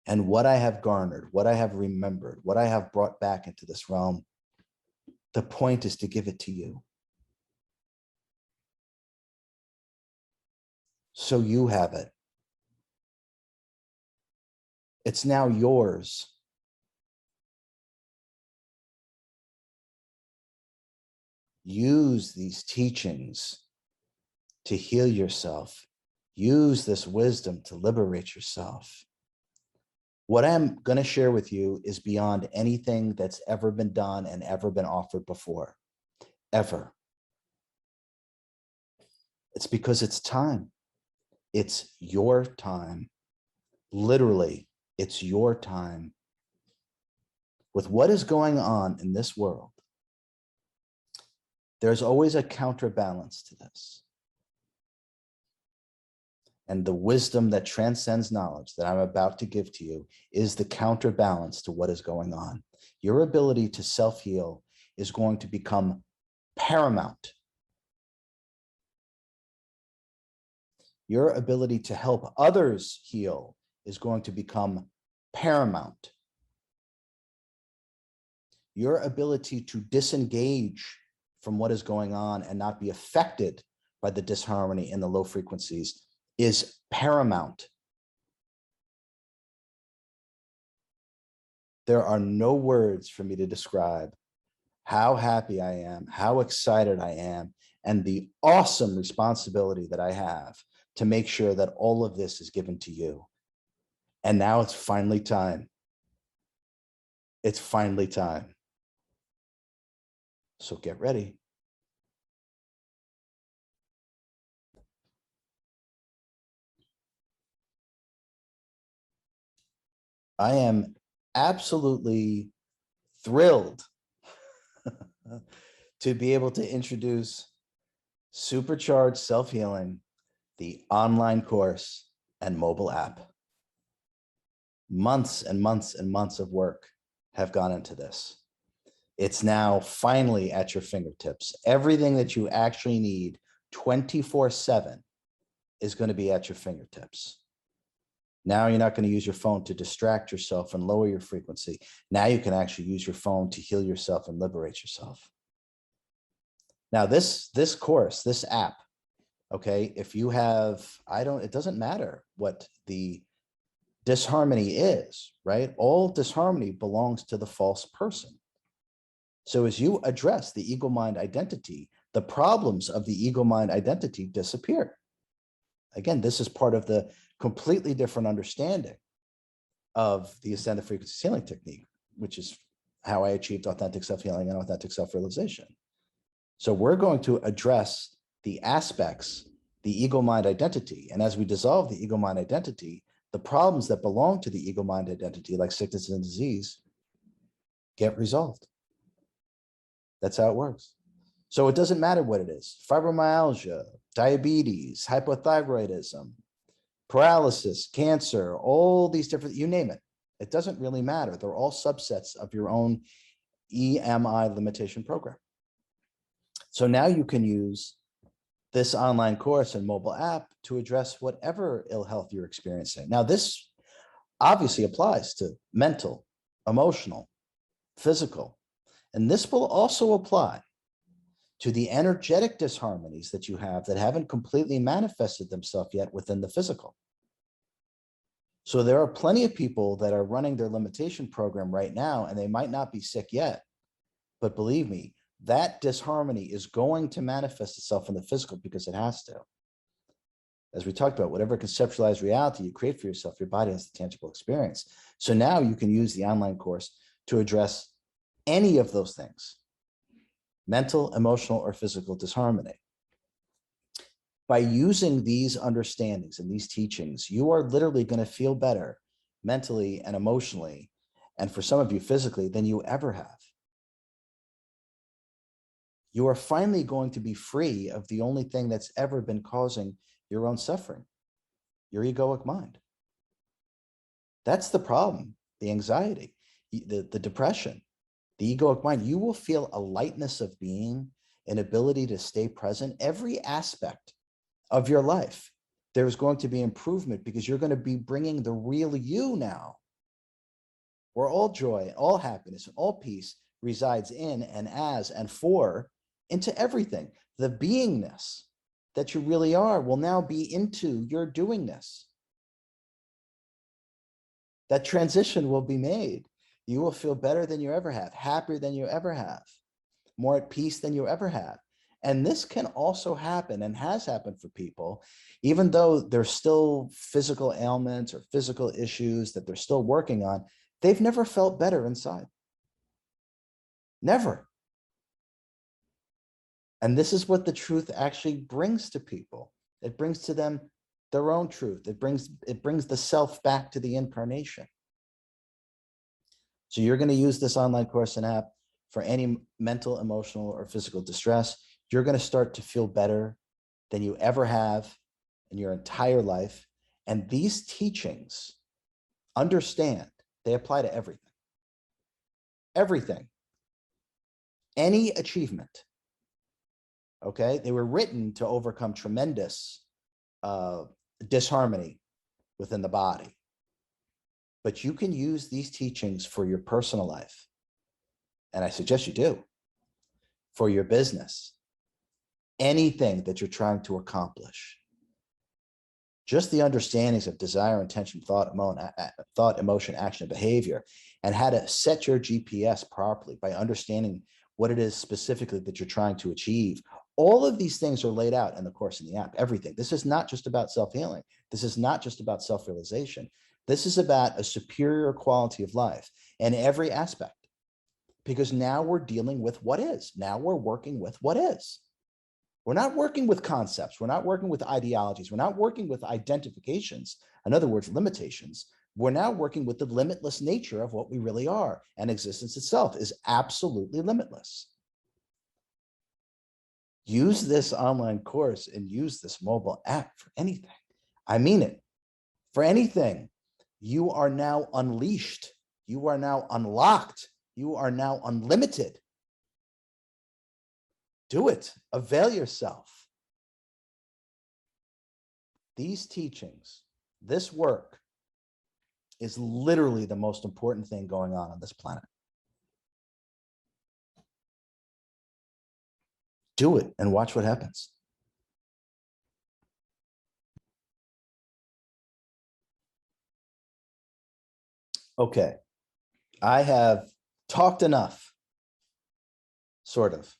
And what I have garnered, what I have remembered, what I have brought back into this realm, the point is to give it to you. So you have it. It's now yours. Use these teachings to heal yourself. Use this wisdom to liberate yourself. What I'm going to share with you is beyond anything that's ever been done and ever been offered before, ever. It's because it's time. It's your time. Literally, it's your time. With what is going on in this world, there's always a counterbalance to this. And the wisdom that transcends knowledge that I'm about to give to you is the counterbalance to what is going on. Your ability to self-heal is going to become paramount. Your ability to help others heal is going to become paramount. Your ability to disengage from what is going on and not be affected by the disharmony in the low frequencies is paramount. There are no words for me to describe how happy I am, how excited I am, and the awesome responsibility that I have to make sure that all of this is given to you. And now it's finally time. It's finally time. So get ready. I am absolutely thrilled to be able to introduce Supercharged SelfHealing, the online course and mobile app. Months and months and months of work have gone into this. It's now finally at your fingertips. Everything that you actually need 24/7 is going to be at your fingertips. Now you're not going to use your phone to distract yourself and lower your frequency. Now you can actually use your phone to heal yourself and liberate yourself. Now this course, this app, okay, if you have, it doesn't matter what the disharmony is, right? All disharmony belongs to the false person. So as you address the ego-mind identity, the problems of the ego-mind identity disappear. Again, this is part of the completely different understanding of the ascended frequency healing technique, which is how I achieved authentic self-healing and authentic self-realization. So we're going to address the aspects, the ego-mind identity. And as we dissolve the ego-mind identity, the problems that belong to the ego-mind identity, like sickness and disease, get resolved. That's how it works. So it doesn't matter what it is: fibromyalgia, diabetes, hypothyroidism, paralysis, cancer, all these different, you name it. It doesn't really matter. They're all subsets of your own EMI limitation program. So now you can use this online course and mobile app to address whatever ill health you're experiencing. Now, this obviously applies to mental, emotional, physical, and this will also apply to the energetic disharmonies that you have that haven't completely manifested themselves yet within the physical. So there are plenty of people that are running their limitation program right now, and they might not be sick yet, but believe me, that disharmony is going to manifest itself in the physical because it has to. As we talked about, whatever conceptualized reality you create for yourself, your body has the tangible experience. So now you can use the online course to address any of those things: mental, emotional, or physical disharmony. By using these understandings and these teachings, you are literally going to feel better mentally and emotionally. and for some of you physically, than you ever have. You are finally going to be free of the only thing that's ever been causing your own suffering, your egoic mind. That's the problem, the anxiety, the depression, the egoic mind. You will feel a lightness of being, an ability to stay present. Every aspect of your life, there's going to be improvement because you're going to be bringing the real you now, where all joy, all happiness, all peace resides in and as and for into everything. The beingness that you really are will now be into your doingness. That transition will be made. You will feel better than you ever have, happier than you ever have, more at peace than you ever have. And this can also happen and has happened for people, even though there's still physical ailments or physical issues that they're still working on, they've never felt better inside. Never. And this is what the truth actually brings to people. It brings to them their own truth. It brings the self back to the incarnation. So you're going to use this online course and app for any mental, emotional, or physical distress. You're going to start to feel better than you ever have in your entire life. And these teachings, understand, they apply to everything. Everything. Any achievement. Okay? They were written to overcome tremendous disharmony within the body. But you can use these teachings for your personal life. And I suggest you do. For your business. Anything that you're trying to accomplish. Just the understandings of desire, intention, thought, emotion, action, and behavior, and how to set your GPS properly by understanding what it is specifically that you're trying to achieve. All of these things are laid out in the course in the app, everything. This is not just about self-healing. This is not just about self-realization. This is about a superior quality of life in every aspect, because now we're dealing with what is. Now we're working with what is. We're not working with concepts. We're not working with ideologies. We're not working with identifications. In other words, limitations. We're now working with the limitless nature of what we really are. And existence itself is absolutely limitless. Use this online course and use this mobile app for anything. I mean it. For anything. You are now unleashed. You are now unlocked. You are now unlimited. Do it. Avail yourself. These teachings, this work, is literally the most important thing going on this planet. Do it and watch what happens. Okay. I have talked enough, sort of.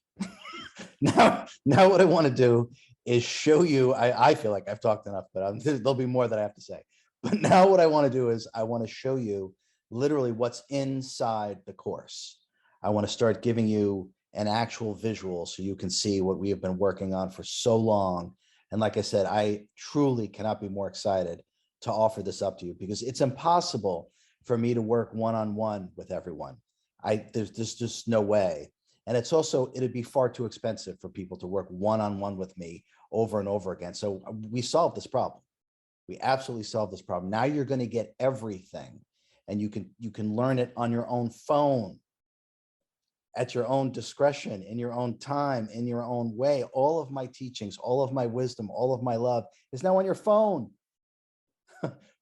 Now what I want to do is show you, I feel like I've talked enough, but there'll be more that I have to say. But now what I want to do is I want to show you literally what's inside the course. I want to start giving you an actual visual so you can see what we have been working on for so long. And like I said, I truly cannot be more excited to offer this up to you, because it's impossible for me to work one-on-one with everyone. There's just no way. And it's also, it'd be far too expensive for people to work one-on-one with me over and over again. So we solved this problem. We absolutely solved this problem. Now you're going to get everything, and you can learn it on your own phone, at your own discretion, in your own time, in your own way. All of my teachings, all of my wisdom, all of my love is now on your phone.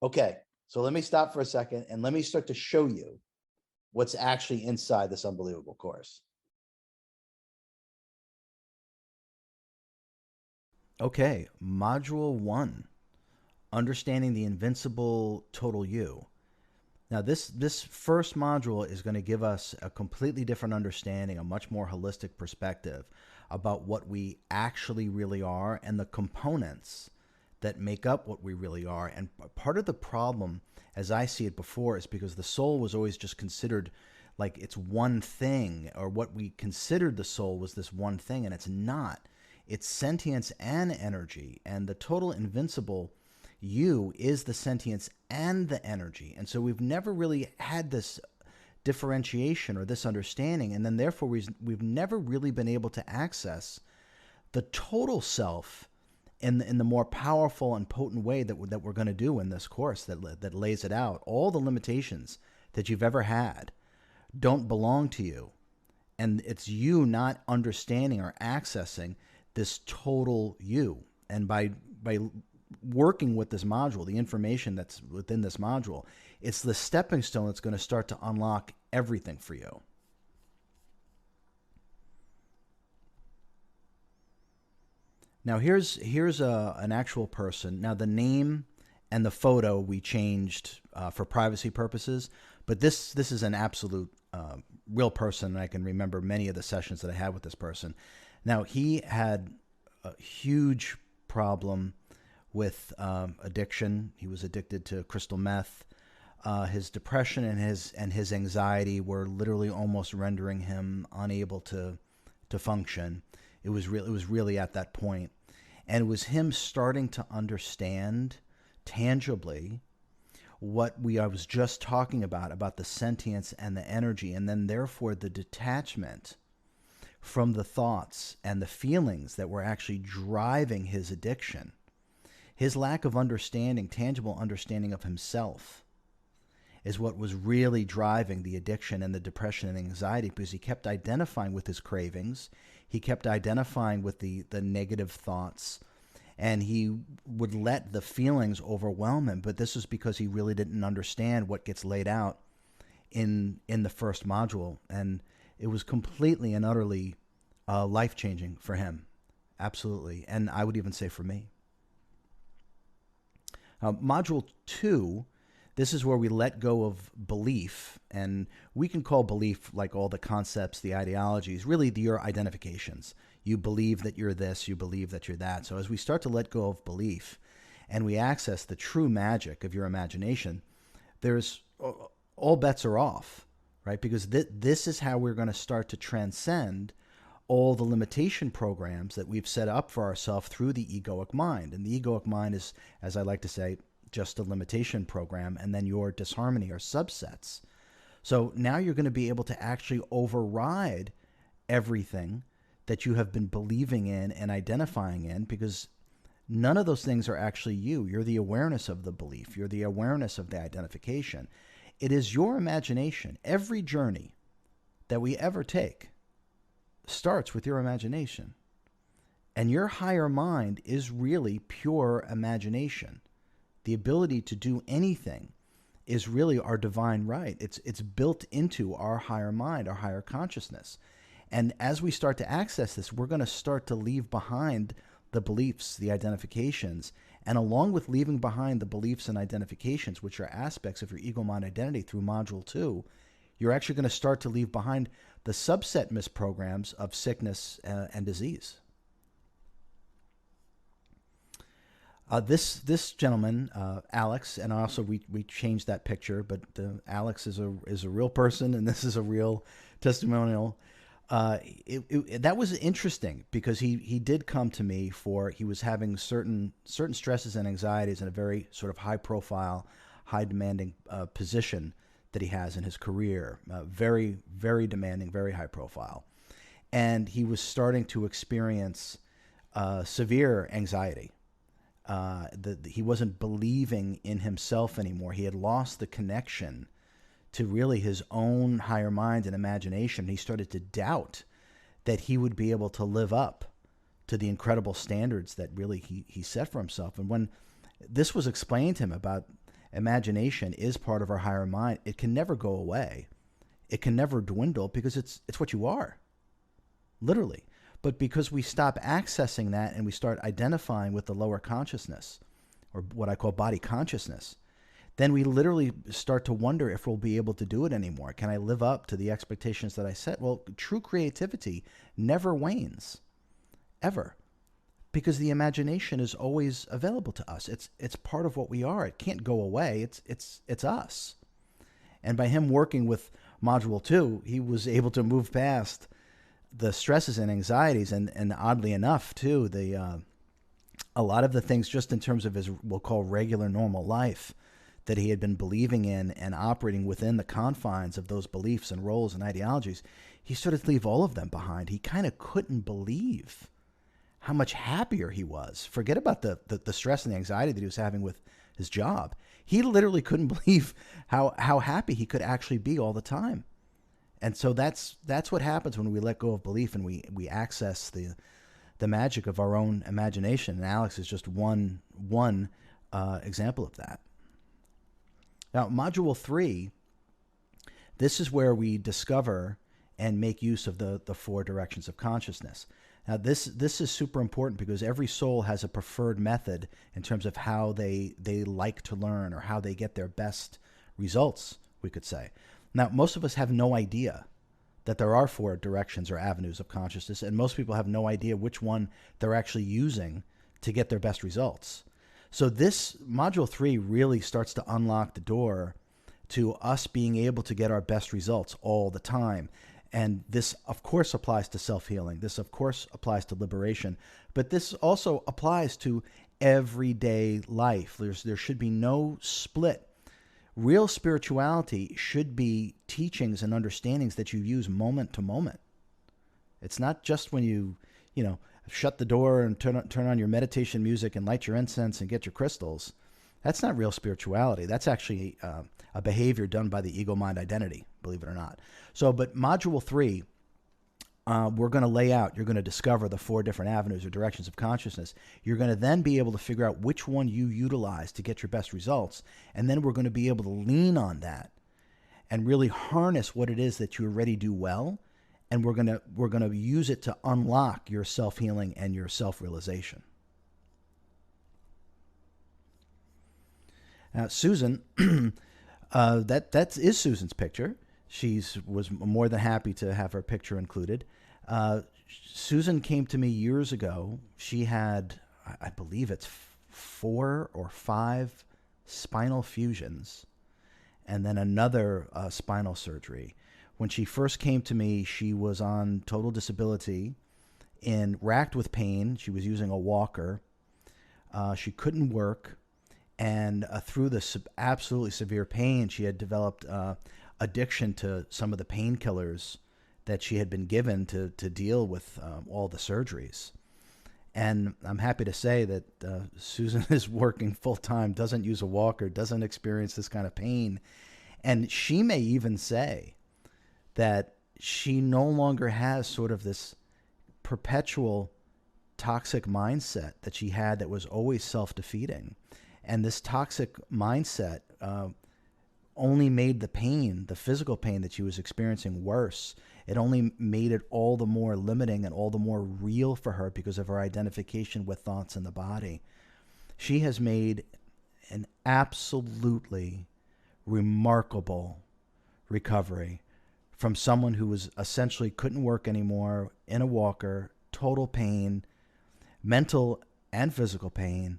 Okay, so let me stop for a second and let me start to show you what's actually inside this unbelievable course. Okay, module 1, understanding the invincible total you. Now, this first module is going to give us a completely different understanding, a much more holistic perspective about what we actually really are and the components that make up what we really are. And part of the problem, as I see it before, is because the soul was always just considered like it's one thing, or what we considered the soul was this one thing, and it's not. It's sentience and energy, and the total invincible you is the sentience and the energy. And so we've never really had this differentiation or this understanding. And then therefore we've never really been able to access the total self in the more powerful and potent way that we're going to do in this course that lays it out. All the limitations that you've ever had don't belong to you. And it's you not understanding or accessing this total you. And by working with this module, the information that's within this module, it's the stepping stone that's going to start to unlock everything for you. Now here's an actual person. Now the name and the photo we changed for privacy purposes, but this is an absolute real person, and I can remember many of the sessions that I had with this person. Now he had a huge problem with addiction. He was addicted to crystal meth. His depression and his anxiety were literally almost rendering him unable to function. It was really at that point. And it was him starting to understand tangibly what I was just talking about the sentience and the energy, and then therefore the detachment from the thoughts and the feelings that were actually driving his addiction. His lack of understanding, tangible understanding of himself, is what was really driving the addiction and the depression and anxiety, because he kept identifying with his cravings. He kept identifying with the negative thoughts, and he would let the feelings overwhelm him. But this was because he really didn't understand what gets laid out in the first module. And it was completely and utterly life-changing for him. Absolutely. And I would even say for me. Module 2, this is where we let go of belief, and we can call belief, like all the concepts, the ideologies, really your identifications. You believe that you're this, you believe that you're that. So as we start to let go of belief and we access the true magic of your imagination, there's all bets are off, right? Because this is how we're going to start to transcend all the limitation programs that we've set up for ourselves through the egoic mind. And the egoic mind is, as I like to say, just a limitation program, and then your disharmony are subsets. So now you're going to be able to actually override everything that you have been believing in and identifying in, because none of those things are actually you. You're the awareness of the belief. You're the awareness of the identification. It is your imagination. Every journey that we ever take starts with your imagination. And your higher mind is really pure imagination. The ability to do anything is really our divine right. It's built into our higher mind, our higher consciousness. And as we start to access this, we're going to start to leave behind the beliefs, the identifications. And along with leaving behind the beliefs and identifications, which are aspects of your ego mind identity through module 2, you're actually going to start to leave behind the subset misprograms of sickness and disease. This gentleman, Alex, and also we changed that picture, but Alex is a real person, and this is a real testimonial. That was interesting because he did come to me he was having certain stresses and anxieties in a very sort of high profile, high demanding position that he has in his career, very, very demanding, very high profile. And he was starting to experience severe anxiety. He wasn't believing in himself anymore. He had lost the connection to really his own higher mind and imagination. He started to doubt that he would be able to live up to the incredible standards that really he set for himself. And when this was explained to him about imagination is part of our higher mind, it can never go away. It can never dwindle because it's what you are, literally. But because we stop accessing that and we start identifying with the lower consciousness, or what I call body consciousness, then we literally start to wonder if we'll be able to do it anymore. Can I live up to the expectations that I set? Well, true creativity never wanes, ever, because the imagination is always available to us. It's part of what we are. It can't go away. It's us. And by him working with Module 2, he was able to move past the stresses and anxieties, and oddly enough, too, a lot of the things just in terms of his, we'll call regular normal life, that he had been believing in and operating within the confines of those beliefs and roles and ideologies, he started to leave all of them behind. He kind of couldn't believe how much happier he was. Forget about the stress and the anxiety that he was having with his job. He literally couldn't believe how happy he could actually be all the time. And so that's what happens when we let go of belief and we access the magic of our own imagination. And Alex is just one example of that. Now, module 3, this is where we discover and make use of the 4 directions of consciousness. Now, this is super important because every soul has a preferred method in terms of how they like to learn or how they get their best results, we could say. Now, most of us have no idea that there are 4 directions or avenues of consciousness, and most people have no idea which one they're actually using to get their best results. So this module 3 really starts to unlock the door to us being able to get our best results all the time. And this, of course, applies to self-healing. This, of course, applies to liberation. But this also applies to everyday life. There should be no split. Real spirituality should be teachings and understandings that you use moment to moment. It's not just when you shut the door and turn on your meditation music and light your incense and get your crystals. That's not real spirituality. That's actually a behavior done by the ego mind identity, believe it or not. So, but module 3, we're going to lay out, you're going to discover the 4 different avenues or directions of consciousness. You're going to then be able to figure out which one you utilize to get your best results. And then we're going to be able to lean on that and really harness what it is that you already do well. And we're going to use it to unlock your self-healing and your self-realization. Now, Susan, that is Susan's picture. She was more than happy to have her picture included. Susan came to me years ago. She had, I believe it's 4 or 5 spinal fusions and then another spinal surgery. When she first came to me, she was on total disability and racked with pain. She was using a walker. She couldn't work. And through this absolutely severe pain, she had developed addiction to some of the painkillers that she had been given to deal with all the surgeries. And I'm happy to say that Susan is working full time, doesn't use a walker, doesn't experience this kind of pain. And she may even say that she no longer has sort of this perpetual toxic mindset that she had that was always self-defeating. And this toxic mindset only made the pain, the physical pain that she was experiencing, worse. It only made it all the more limiting and all the more real for her because of her identification with thoughts in the body. She has made an absolutely remarkable recovery from someone who was essentially couldn't work anymore, in a walker, total pain, mental and physical pain,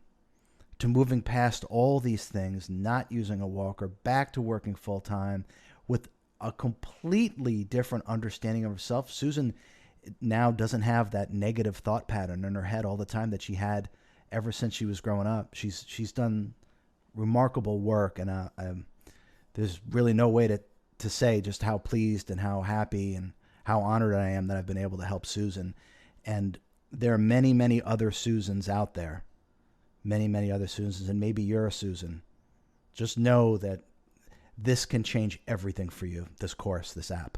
to moving past all these things, not using a walker, back to working full time with a completely different understanding of herself. Susan now doesn't have that negative thought pattern in her head all the time that she had ever since she was growing up. She's done remarkable work, and there's really no way to say just how pleased and how happy and how honored I am that I've been able to help Susan. And there are many, many other Susans out there. Many, many other Susans, and maybe you're a Susan. Just know that this can change everything for you, this course, this app.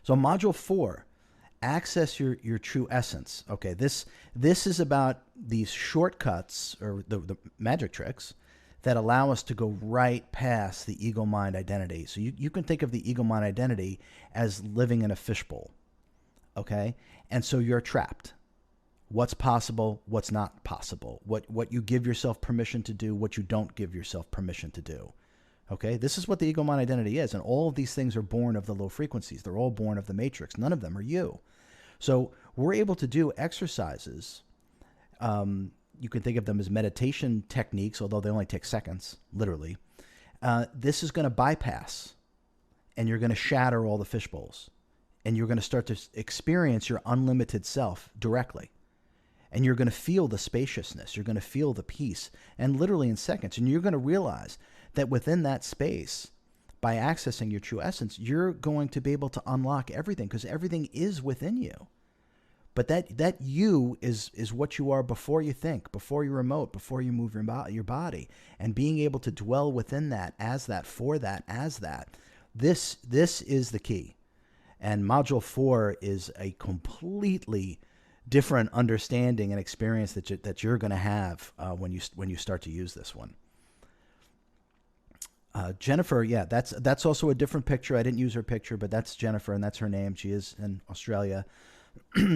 So module 4, access your true essence. Okay, this is about these shortcuts or the magic tricks that allow us to go right past the ego mind identity. So you can think of the ego mind identity as living in a fishbowl. Okay, and so you're trapped. What's possible, what's not possible, what you give yourself permission to do, what you don't give yourself permission to do. Okay, this is what the ego mind identity is, and all of these things are born of the low frequencies. They're all born of the matrix. None of them are you. So we're able to do exercises. You can think of them as meditation techniques, although they only take seconds, literally. This is going to bypass, and you're going to shatter all the fishbowls, and you're going to start to experience your unlimited self directly. and you're going to feel the spaciousness. You're going to feel the peace, and literally in seconds. And you're going to realize that within that space, by accessing your true essence, you're going to be able to unlock everything, because everything is within you. But that you is what you are before you think, before you remote, before you move your body, and being able to dwell within that, as that, for that, as that. This is the key. And module 4 is a completely different understanding and experience that you're going to have when you start to use this one. Jennifer, yeah, that's also a different picture. I didn't use her picture, but that's Jennifer, and that's her name. She is in Australia.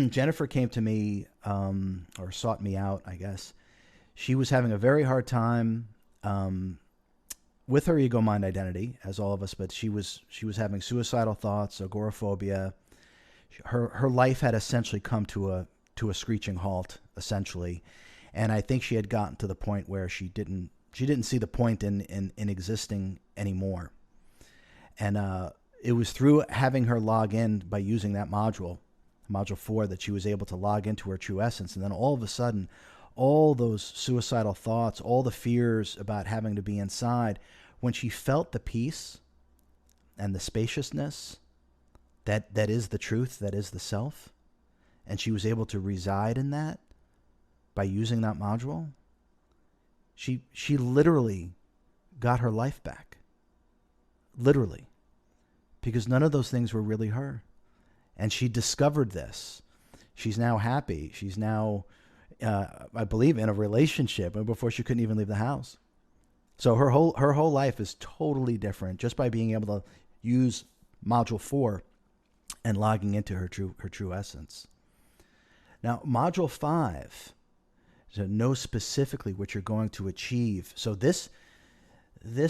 Jennifer came to me, or sought me out, I guess. She was having a very hard time with her ego mind identity, as all of us, but she was having suicidal thoughts, agoraphobia. Her life had essentially come to a screeching halt, essentially, and I think she had gotten to the point where she didn't see the point in existing anymore. And it was through having her log in by using that module 4, that she was able to log into her true essence. And then all of a sudden, all those suicidal thoughts, all the fears about having to be inside, when she felt the peace and the spaciousness that is the truth, that is the self, and she was able to reside in that by using that module, she literally got her life back. Literally. Because none of those things were really her. And she discovered this. She's now happy. She's now, I believe, in a relationship. And before, she couldn't even leave the house. So her whole life is totally different just by being able to use module 4 and logging into her true essence. Now, module 5, to know specifically what you're going to achieve. So this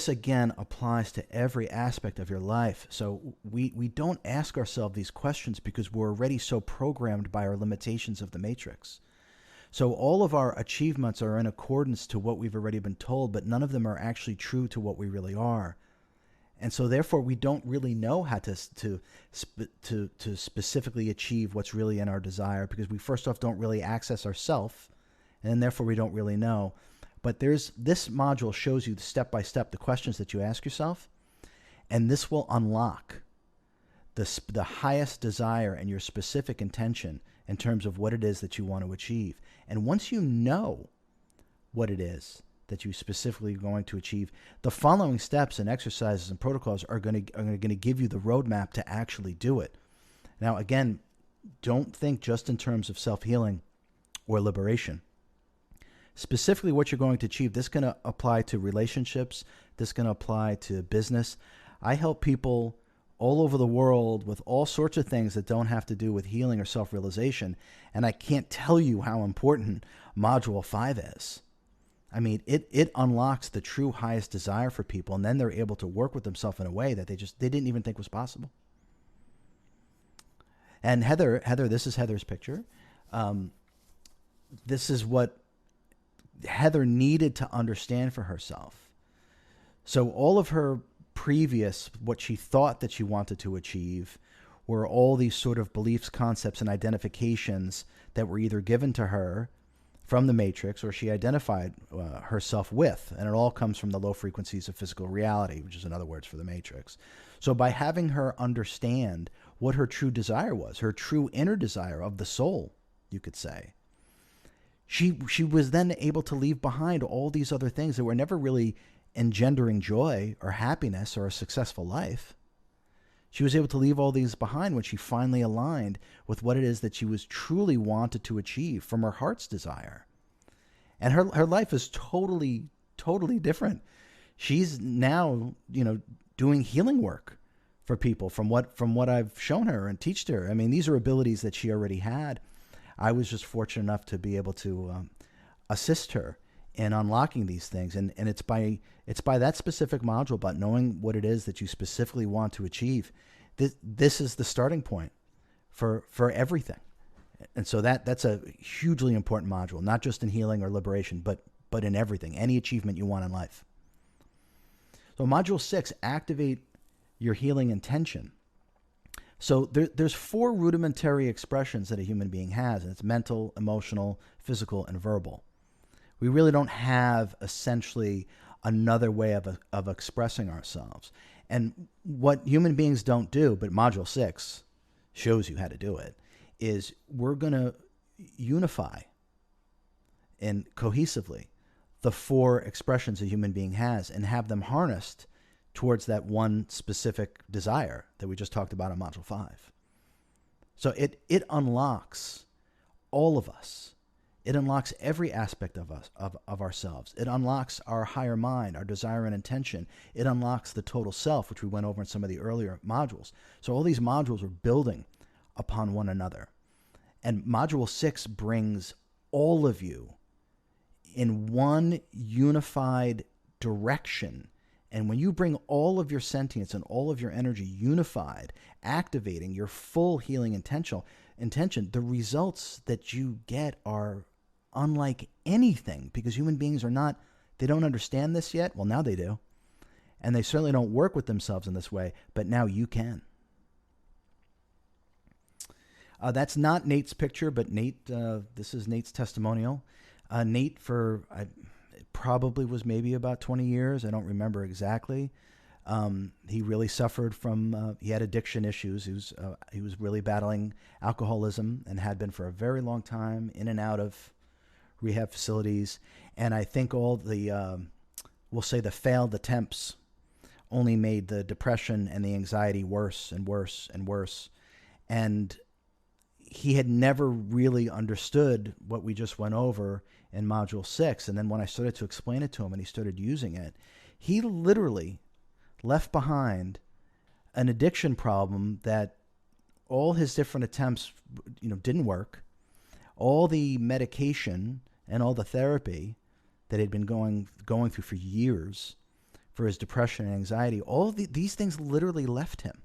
again applies to every aspect of your life. So we don't ask ourselves these questions because we're already so programmed by our limitations of the matrix. So all of our achievements are in accordance to what we've already been told, but none of them are actually true to what we really are. And so therefore we don't really know how to specifically achieve what's really in our desire, because we first off don't really access ourself, and therefore we don't really know. But this module shows you step by step the questions that you ask yourself, and this will unlock the highest desire and your specific intention in terms of what it is that you want to achieve. And once you know what it is that you specifically are going to achieve, the following steps and exercises and protocols are going to give you the roadmap to actually do it. Now, again, don't think just in terms of self-healing or liberation. Specifically what you're going to achieve, this is going to apply to relationships. This is going to apply to business. I help people all over the world with all sorts of things that don't have to do with healing or self-realization. And I can't tell you how important module 5 is. I mean, it unlocks the true highest desire for people, and then they're able to work with themselves in a way that they didn't even think was possible. And Heather, this is Heather's picture. This is what Heather needed to understand for herself. So all of her previous, what she thought that she wanted to achieve, were all these sort of beliefs, concepts, and identifications that were either given to her from the matrix or she identified herself with. And it all comes from the low frequencies of physical reality, which is another word for the matrix. So by having her understand what her true desire was, her true inner desire of the soul, you could say, she was then able to leave behind all these other things that were never really engendering joy or happiness or a successful life. She was able to leave all these behind when she finally aligned with what it is that she was truly wanted to achieve from her heart's desire. And her life is totally, totally different. She's now, doing healing work for people from what I've shown her and teached her. I mean, these are abilities that she already had. I was just fortunate enough to be able to assist her in unlocking these things. And it's by that specific module, about knowing what it is that you specifically want to achieve. This is the starting point for everything. And so that's a hugely important module, not just in healing or liberation, but in everything, any achievement you want in life. So module 6, activate your healing intention. So there's four rudimentary expressions that a human being has, and it's mental, emotional, physical, and verbal. We really don't have essentially another way of expressing ourselves. And what human beings don't do, but Module 6 shows you how to do it, is we're going to unify and cohesively the four expressions a human being has and have them harnessed towards that one specific desire that we just talked about in Module 5. So it unlocks all of us. It unlocks every aspect of us, of ourselves. It unlocks our higher mind, our desire and intention. It unlocks the total self, which we went over in some of the earlier modules. So all these modules are building upon one another. And Module 6 brings all of you in one unified direction. And when you bring all of your sentience and all of your energy unified, activating your full healing intention, the results that you get are unlike anything, because human beings they don't understand this yet. Well, now they do. And they certainly don't work with themselves in this way, but now you can. That's not Nate's picture, but Nate, this is Nate's testimonial. Nate, probably was maybe about 20 years. I don't remember exactly. He really suffered from, he had addiction issues. He was really battling alcoholism and had been for a very long time, in and out of rehab facilities. And I think all the, we'll say the failed attempts only made the depression and the anxiety worse and worse and worse. And he had never really understood what we just went over in Module 6. And then when I started to explain it to him and he started using it, he literally left behind an addiction problem that all his different attempts, didn't work. All the medication and all the therapy that he'd been going through for years for his depression and anxiety, these things literally left him.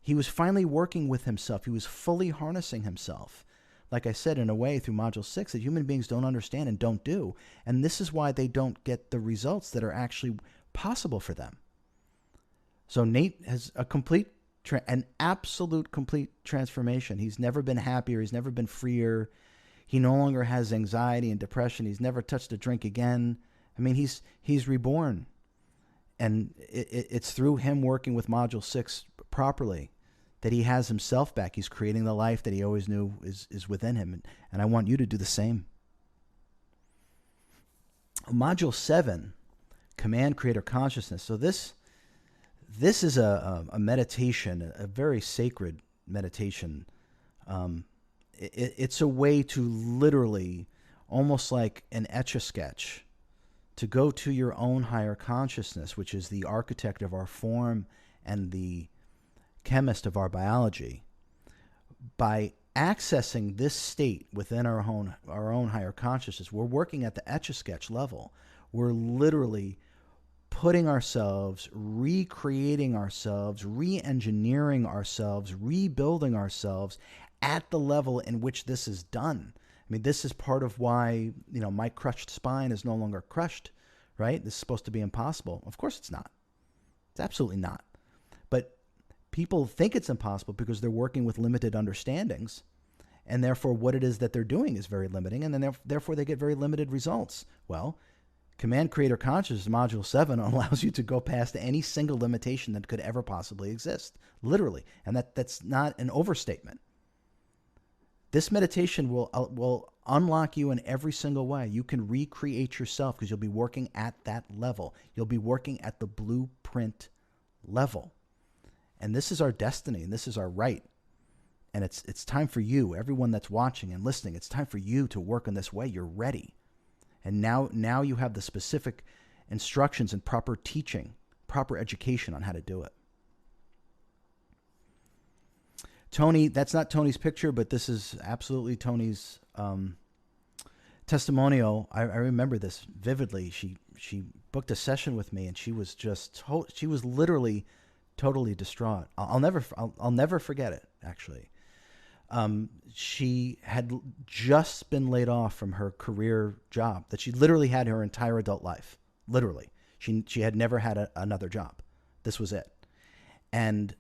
He was finally working with himself. He was fully harnessing himself. Like I said, in a way, through Module 6, that human beings don't understand and don't do. And this is why they don't get the results that are actually possible for them. So Nate has an absolute complete transformation. He's never been happier. He's never been freer. He no longer has anxiety and depression. He's never touched a drink again. I mean, he's reborn. And it's through him working with Module 6 properly that he has himself back. He's creating the life that he always knew is within him. And I want you to do the same. Module 7, Command Creator Consciousness. So this is a meditation, a very sacred meditation. It's a way to literally, almost like an Etch-a-Sketch, to go to your own higher consciousness, which is the architect of our form and the chemist of our biology. By accessing this state within our own higher consciousness, we're working at the Etch-a-Sketch level. We're literally putting ourselves, recreating ourselves, re-engineering ourselves, rebuilding ourselves at the level in which this is done. I mean, this is part of why, my crushed spine is no longer crushed, right? This is supposed to be impossible. Of course it's not. It's absolutely not. But people think it's impossible because they're working with limited understandings, and therefore what it is that they're doing is very limiting, and then therefore they get very limited results. Well, Command Creator Consciousness Module 7 allows you to go past any single limitation that could ever possibly exist, literally. And that's not an overstatement. This meditation will unlock you in every single way. You can recreate yourself because you'll be working at that level. You'll be working at the blueprint level. And this is our destiny, and this is our right. And it's time for you, everyone that's watching and listening, it's time for you to work in this way. You're ready. And now you have the specific instructions and proper teaching, proper education on how to do it. Tony, that's not Tony's picture, but this is absolutely Tony's testimonial. I remember this vividly. She booked a session with me, and she was she was literally totally distraught. I'll never forget it. Actually, she had just been laid off from her career job that she literally had her entire adult life. Literally, she had never had another job. This was it, and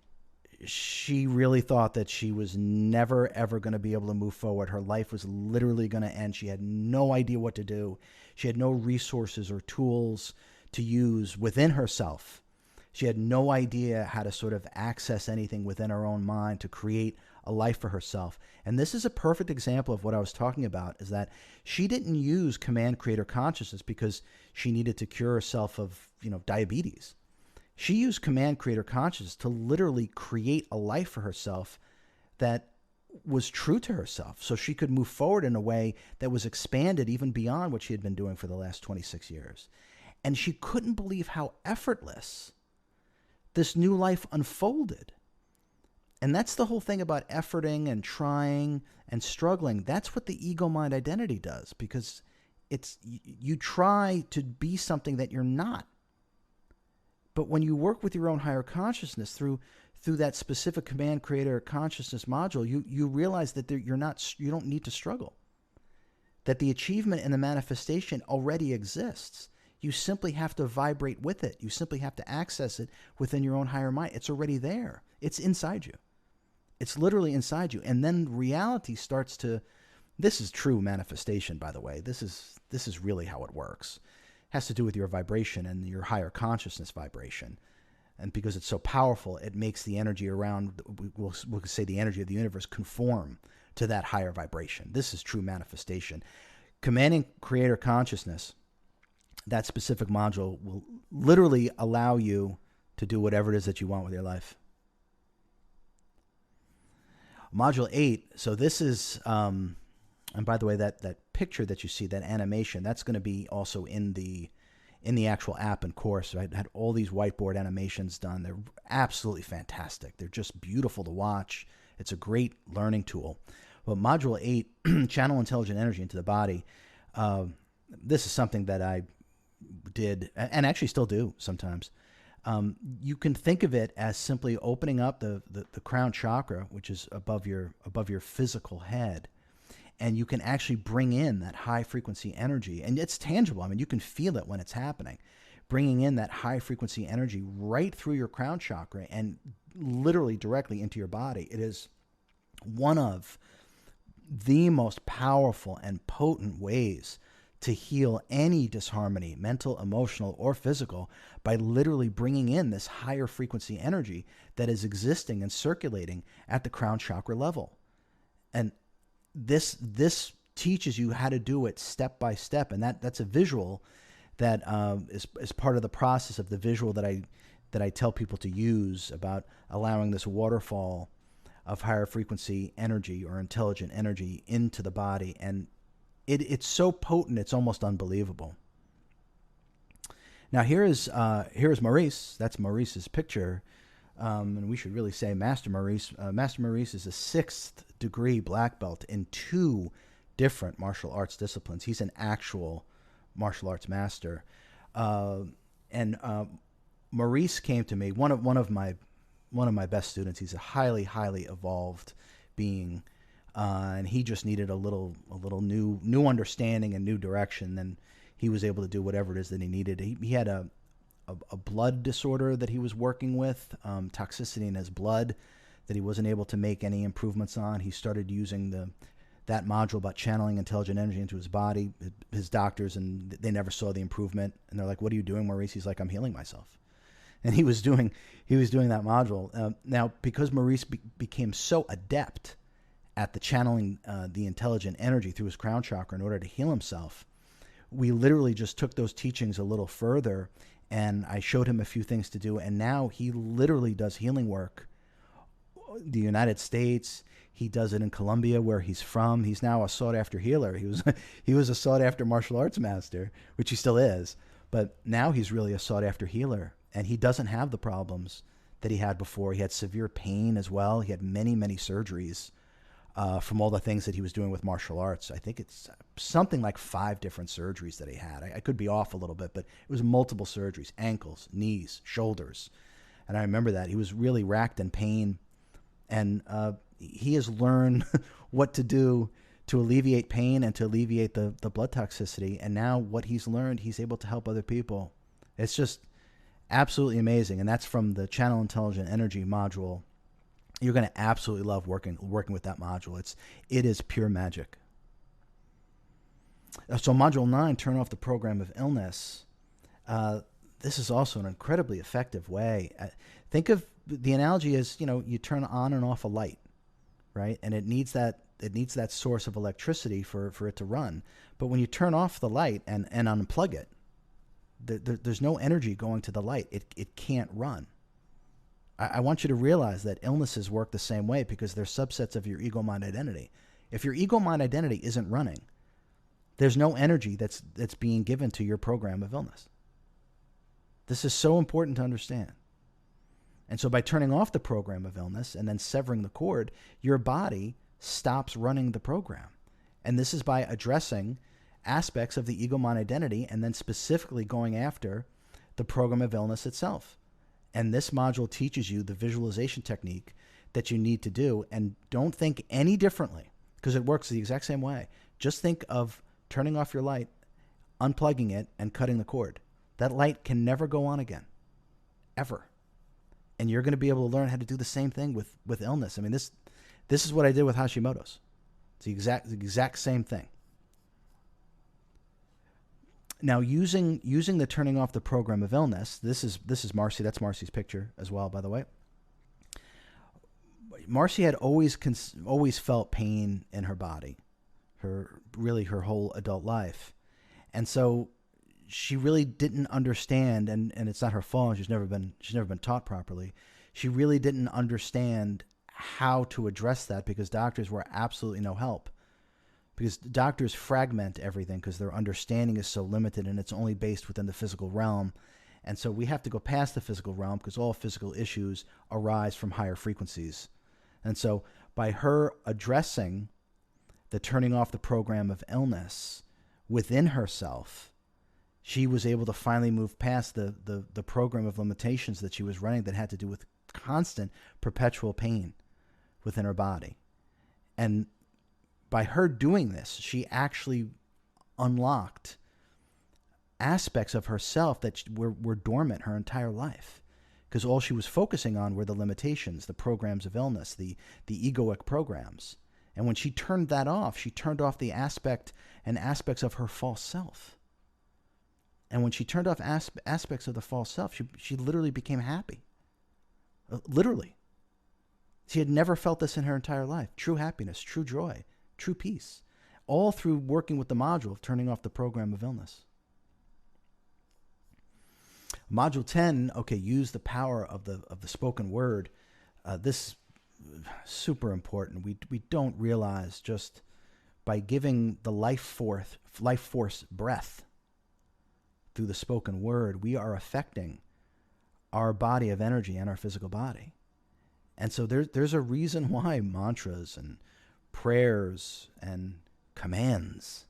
she really thought that she was never, ever going to be able to move forward. Her life was literally going to end. She had no idea what to do. She had no resources or tools to use within herself. She had no idea how to sort of access anything within her own mind to create a life for herself. And this is a perfect example of what I was talking about, is that she didn't use command creator consciousness because she needed to cure herself of, diabetes. She used command creator consciousness to literally create a life for herself that was true to herself, so she could move forward in a way that was expanded even beyond what she had been doing for the last 26 years. And she couldn't believe how effortless this new life unfolded. And that's the whole thing about efforting and trying and struggling. That's what the ego mind identity does, because you try to be something that you're not. But when you work with your own higher consciousness through that specific command creator consciousness module, you realize that you don't need to struggle. That the achievement and the manifestation already exists. You simply have to vibrate with it. You simply have to access it within your own higher mind. It's already there. It's inside you. It's literally inside you. And then reality starts to, this is true manifestation, by the way. This is really how it works. Has to do with your vibration and your higher consciousness vibration. And because it's so powerful, it makes the energy around, we'll say the energy of the universe, conform to that higher vibration. This is true manifestation. Commanding creator consciousness, that specific module will literally allow you to do whatever it is that you want with your life. Module 8, so this is, and by the way, that picture that you see, that animation, that's going to be also in the actual app and course. I had all these whiteboard animations done. They're absolutely fantastic. They're just beautiful to watch. It's a great learning tool. But Module 8, channel intelligent energy into the body. This is something that I did and actually still do sometimes. You can think of it as simply opening up the crown chakra, which is above your physical head. And you can actually bring in that high frequency energy. And it's tangible. I mean, you can feel it when it's happening. Bringing in that high frequency energy right through your crown chakra and literally directly into your body. It is one of the most powerful and potent ways to heal any disharmony, mental, emotional, or physical, by literally bringing in this higher frequency energy that is existing and circulating at the crown chakra level. And this teaches you how to do it step by step, and that's a visual that is part of the process of the visual that I tell people to use about allowing this waterfall of higher frequency energy or intelligent energy into the body. And it's so potent, it's almost unbelievable. Now here's Maurice. That's Maurice's picture. And we should really say Master Maurice. Master Maurice is a 6th degree black belt in 2 different martial arts disciplines. He's an actual martial arts master. And Maurice came to me, one of my best students. He's a highly evolved being, and he just needed a little new understanding and new direction. Then he was able to do whatever it is that he needed. He had a blood disorder that he was working with, toxicity in his blood that he wasn't able to make any improvements on. He started using that module about channeling intelligent energy into his body. His doctors, and they never saw the improvement. And they're like, "What are you doing, Maurice?" He's like, "I'm healing myself." And he was doing that module. Now, because Maurice became so adept at the channeling the intelligent energy through his crown chakra in order to heal himself, we literally just took those teachings a little further, and I showed him a few things to do. And now he literally does healing work. The United States, he does it in Colombia, where he's from. He's now a sought-after healer. He was a sought-after martial arts master, which he still is. But now he's really a sought-after healer, and he doesn't have the problems that he had before. He had severe pain as well. He had many surgeries from all the things that he was doing with martial arts. I think it's something like 5 different surgeries that he had. I could be off a little bit, but it was multiple surgeries: ankles, knees, shoulders. And I remember that. He was really racked in pain. And he has learned what to do to alleviate pain and to alleviate the blood toxicity. And now what he's learned, he's able to help other people. It's just absolutely amazing. And that's from the Channel Intelligent Energy module You're going to absolutely love working with that module. It is pure magic. So module 9, turn off the program of illness. This is also an incredibly effective way. Think of the analogy as, you turn on and off a light, right? And it needs that source of electricity for it to run. But when you turn off the light and unplug it, there's no energy going to the light. It can't run. I want you to realize that illnesses work the same way because they're subsets of your ego mind identity. If your ego mind identity isn't running, there's no energy that's being given to your program of illness. This is so important to understand. And so by turning off the program of illness and then severing the cord, your body stops running the program. And this is by addressing aspects of the ego mind identity and then specifically going after the program of illness itself. And this module teaches you the visualization technique that you need to do. And don't think any differently because it works the exact same way. Just think of turning off your light, unplugging it, and cutting the cord. That light can never go on again, ever. And you're going to be able to learn how to do the same thing with illness. I mean, this is what I did with Hashimoto's. It's the exact same thing. Now, using the turning off the program of illness, this is Marcy. That's Marcy's picture as well, by the way. Marcy had always felt pain in her body, her whole adult life, and so she really didn't understand. And it's not her fault. She's never been taught properly. She really didn't understand how to address that because doctors were absolutely no help. Because doctors fragment everything because their understanding is so limited and it's only based within the physical realm. And so we have to go past the physical realm because all physical issues arise from higher frequencies. And so by her addressing the turning off the program of illness within herself, she was able to finally move past the program of limitations that she was running that had to do with constant perpetual pain within her body. And by her doing this, she actually unlocked aspects of herself that were dormant her entire life because all she was focusing on were the limitations, the programs of illness, the egoic programs. And when she turned that off, she turned off the aspects of her false self. And when she turned off aspects of the false self, she literally became happy. Literally. She had never felt this in her entire life. True happiness, true joy, true peace, all through working with the module of turning off the program of illness. Module 10, okay, use the power of the spoken word. This super important. We don't realize just by giving the life force breath through the spoken word, we are affecting our body of energy and our physical body. And so there's a reason why mantras and prayers and commands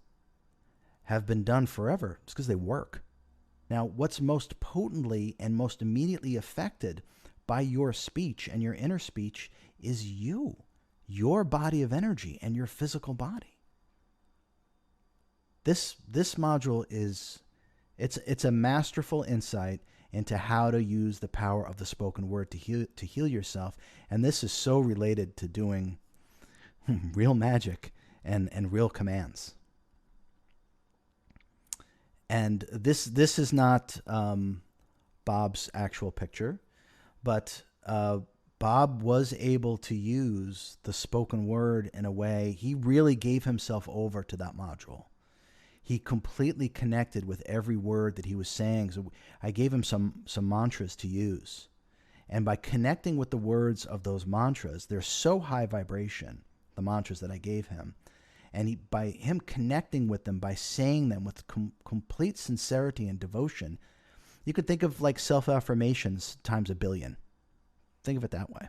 have been done forever. It's because they work. Now, what's most potently and most immediately affected by your speech and your inner speech is your body of energy and your physical body. This module it's a masterful insight into how to use the power of the spoken word to heal yourself. And this is so related to doing real magic and real commands. And this is not Bob's actual picture, but Bob was able to use the spoken word in a way. He really gave himself over to that module. He completely connected with every word that he was saying. So I gave him some mantras to use. And by connecting with the words of those mantras, they're so high vibration, the mantras that I gave him. And by him connecting with them, by saying them with complete sincerity and devotion, you could think of like self-affirmations times a billion. Think of it that way.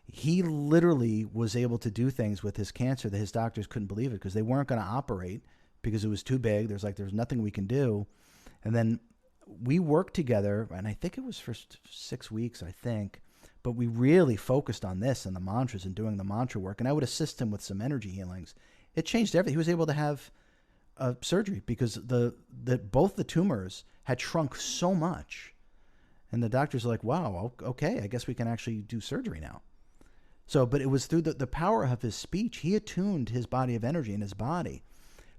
He literally was able to do things with his cancer that his doctors couldn't believe it because they weren't going to operate because it was too big. There's nothing we can do. And then we worked together, and I think it was for 6 weeks, I think. But we really focused on this and the mantras and doing the mantra work. And I would assist him with some energy healings. It changed everything. He was able to have surgery because both the tumors had shrunk so much. And the doctors are like, wow, okay, I guess we can actually do surgery now. So, but it was through the power of his speech, he attuned his body of energy in his body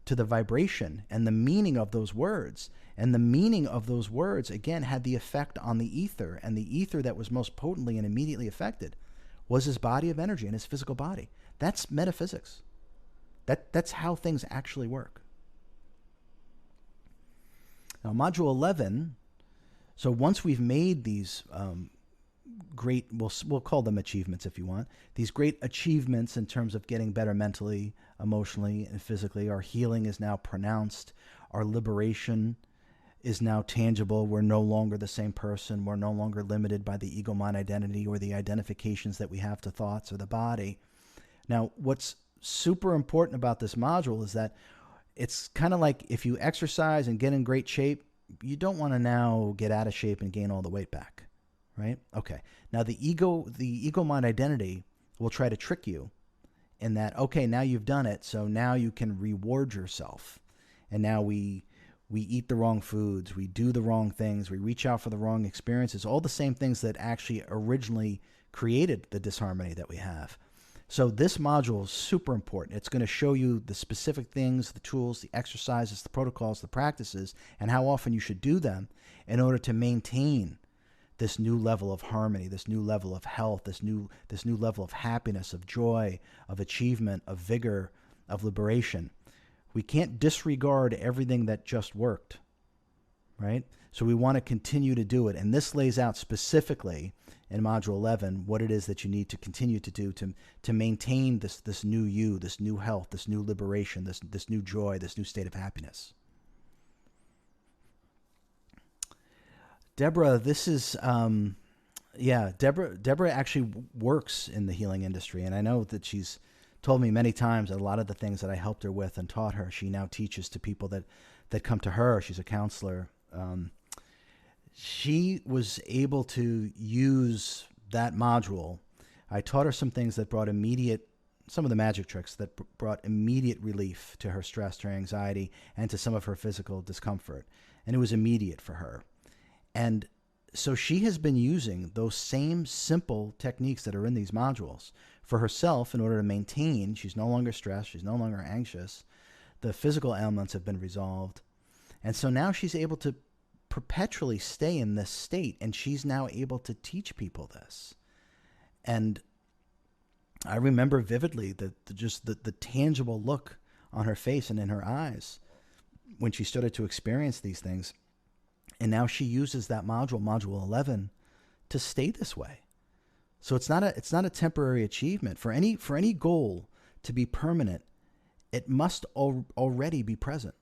to the vibration and the meaning of those words. And the meaning of those words, again, had the effect on the ether. And the ether that was most potently and immediately affected was his body of energy and his physical body. That's metaphysics. That's how things actually work. Now, module 11, so once we've made these great, we'll call them achievements if you want, these great achievements in terms of getting better mentally, emotionally, and physically. Our healing is now pronounced. Our liberation is now tangible. We're no longer the same person. We're no longer limited by the ego mind identity or the identifications that we have to thoughts or the body. Now, what's super important about this module is that it's kind of like if you exercise and get in great shape, you don't want to now get out of shape and gain all the weight back, right? Okay. Now the ego mind identity will try to trick you in that, okay, now you've done it, so now you can reward yourself. And now we eat the wrong foods, we do the wrong things, we reach out for the wrong experiences, all the same things that actually originally created the disharmony that we have. So this module is super important. It's going to show you the specific things, the tools, the exercises, the protocols, the practices, and how often you should do them in order to maintain this new level of harmony, this new level of health, this new level of happiness, of joy, of achievement, of vigor, of liberation. We can't disregard everything that just worked, right? So we want to continue to do it. And this lays out specifically in module 11 what it is that you need to continue to do to maintain this new you, this new health, this new liberation, this new joy, this new state of happiness. Deborah, this is, Deborah actually works in the healing industry. And I know that she's told me many times that a lot of the things that I helped her with and taught her, she now teaches to people that come to her. She's a counselor. She was able to use that module. I taught her some things that brought some of the magic tricks that brought immediate relief to her stress, to her anxiety, and to some of her physical discomfort. And it was immediate for her. And so she has been using those same simple techniques that are in these modules for herself in order to maintain. She's no longer stressed. She's no longer anxious. The physical ailments have been resolved. And so now she's able to perpetually stay in this state, and she's now able to teach people this. And I remember vividly the tangible look on her face and in her eyes when she started to experience these things. And now she uses that module 11, to stay this way. So it's not a temporary achievement. For any goal to be permanent, it must already be present.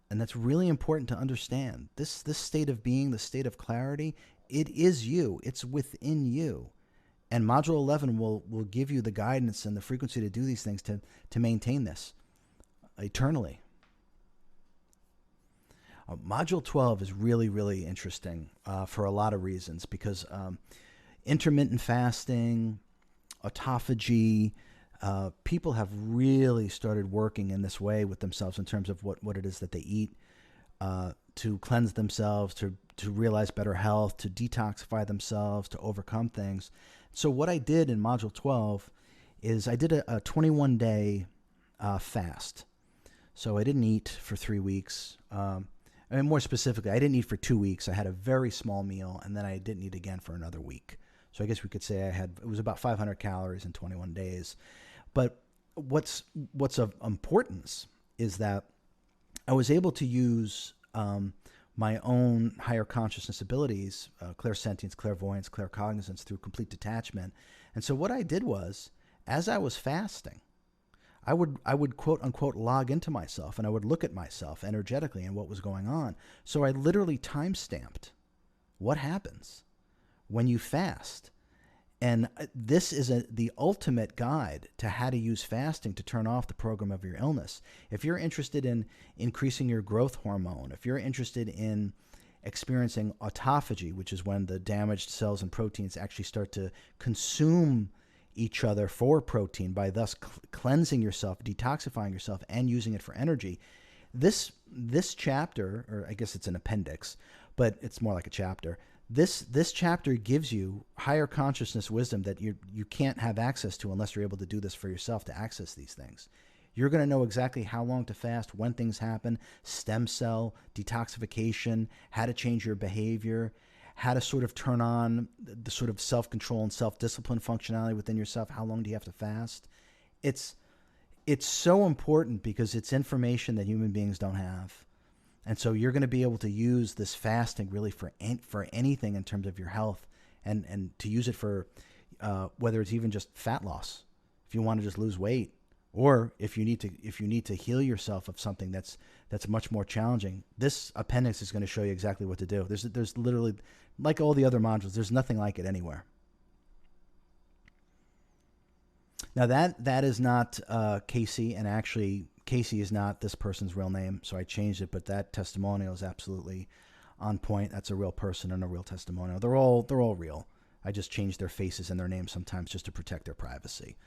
And that's really important to understand. This state of being, the state of clarity, it is you. It's within you. And module 11 will give you the guidance and the frequency to do these things to maintain this eternally. Module 12 is really, really interesting for a lot of reasons, because intermittent fasting, autophagy, people have really started working in this way with themselves in terms of what it is that they eat, to cleanse themselves, to realize better health, to detoxify themselves, to overcome things. So what I did in module 12 is I did a 21-day fast. So I didn't eat for 3 weeks. And more specifically, I didn't eat for 2 weeks. I had a very small meal, and then I didn't eat again for another week. So I guess we could say it was about 500 calories in 21 days. But what's of importance is that I was able to use my own higher consciousness abilities, clairsentience, clairvoyance, claircognizance, through complete detachment. And so what I did was, as I was fasting, I would quote unquote log into myself, and I would look at myself energetically and what was going on. So I literally time-stamped what happens when you fast. And this is the ultimate guide to how to use fasting to turn off the program of your illness. If you're interested in increasing your growth hormone, if you're interested in experiencing autophagy, which is when the damaged cells and proteins actually start to consume each other for protein, by thus cleansing yourself, detoxifying yourself, and using it for energy. This chapter, or I guess it's an appendix, but it's more like a chapter. This chapter gives you higher consciousness wisdom that you can't have access to unless you're able to do this for yourself to access these things. You're going to know exactly how long to fast, when things happen, stem cell detoxification, how to change your behavior, how to sort of turn on the sort of self-control and self-discipline functionality within yourself. How long do you have to fast? It's so important because it's information that human beings don't have. And so you're going to be able to use this fasting really for anything in terms of your health, and to use it for whether it's even just fat loss, if you want to just lose weight, or if you need to heal yourself of something that's much more challenging. This appendix is going to show you exactly what to do. There's literally, like all the other modules, there's nothing like it anywhere. Now that is not Casey, and actually Casey is not this person's real name, so I changed it. But that testimonial is absolutely on point. That's a real person and a real testimonial. They're all real. I just changed their faces and their names sometimes just to protect their privacy.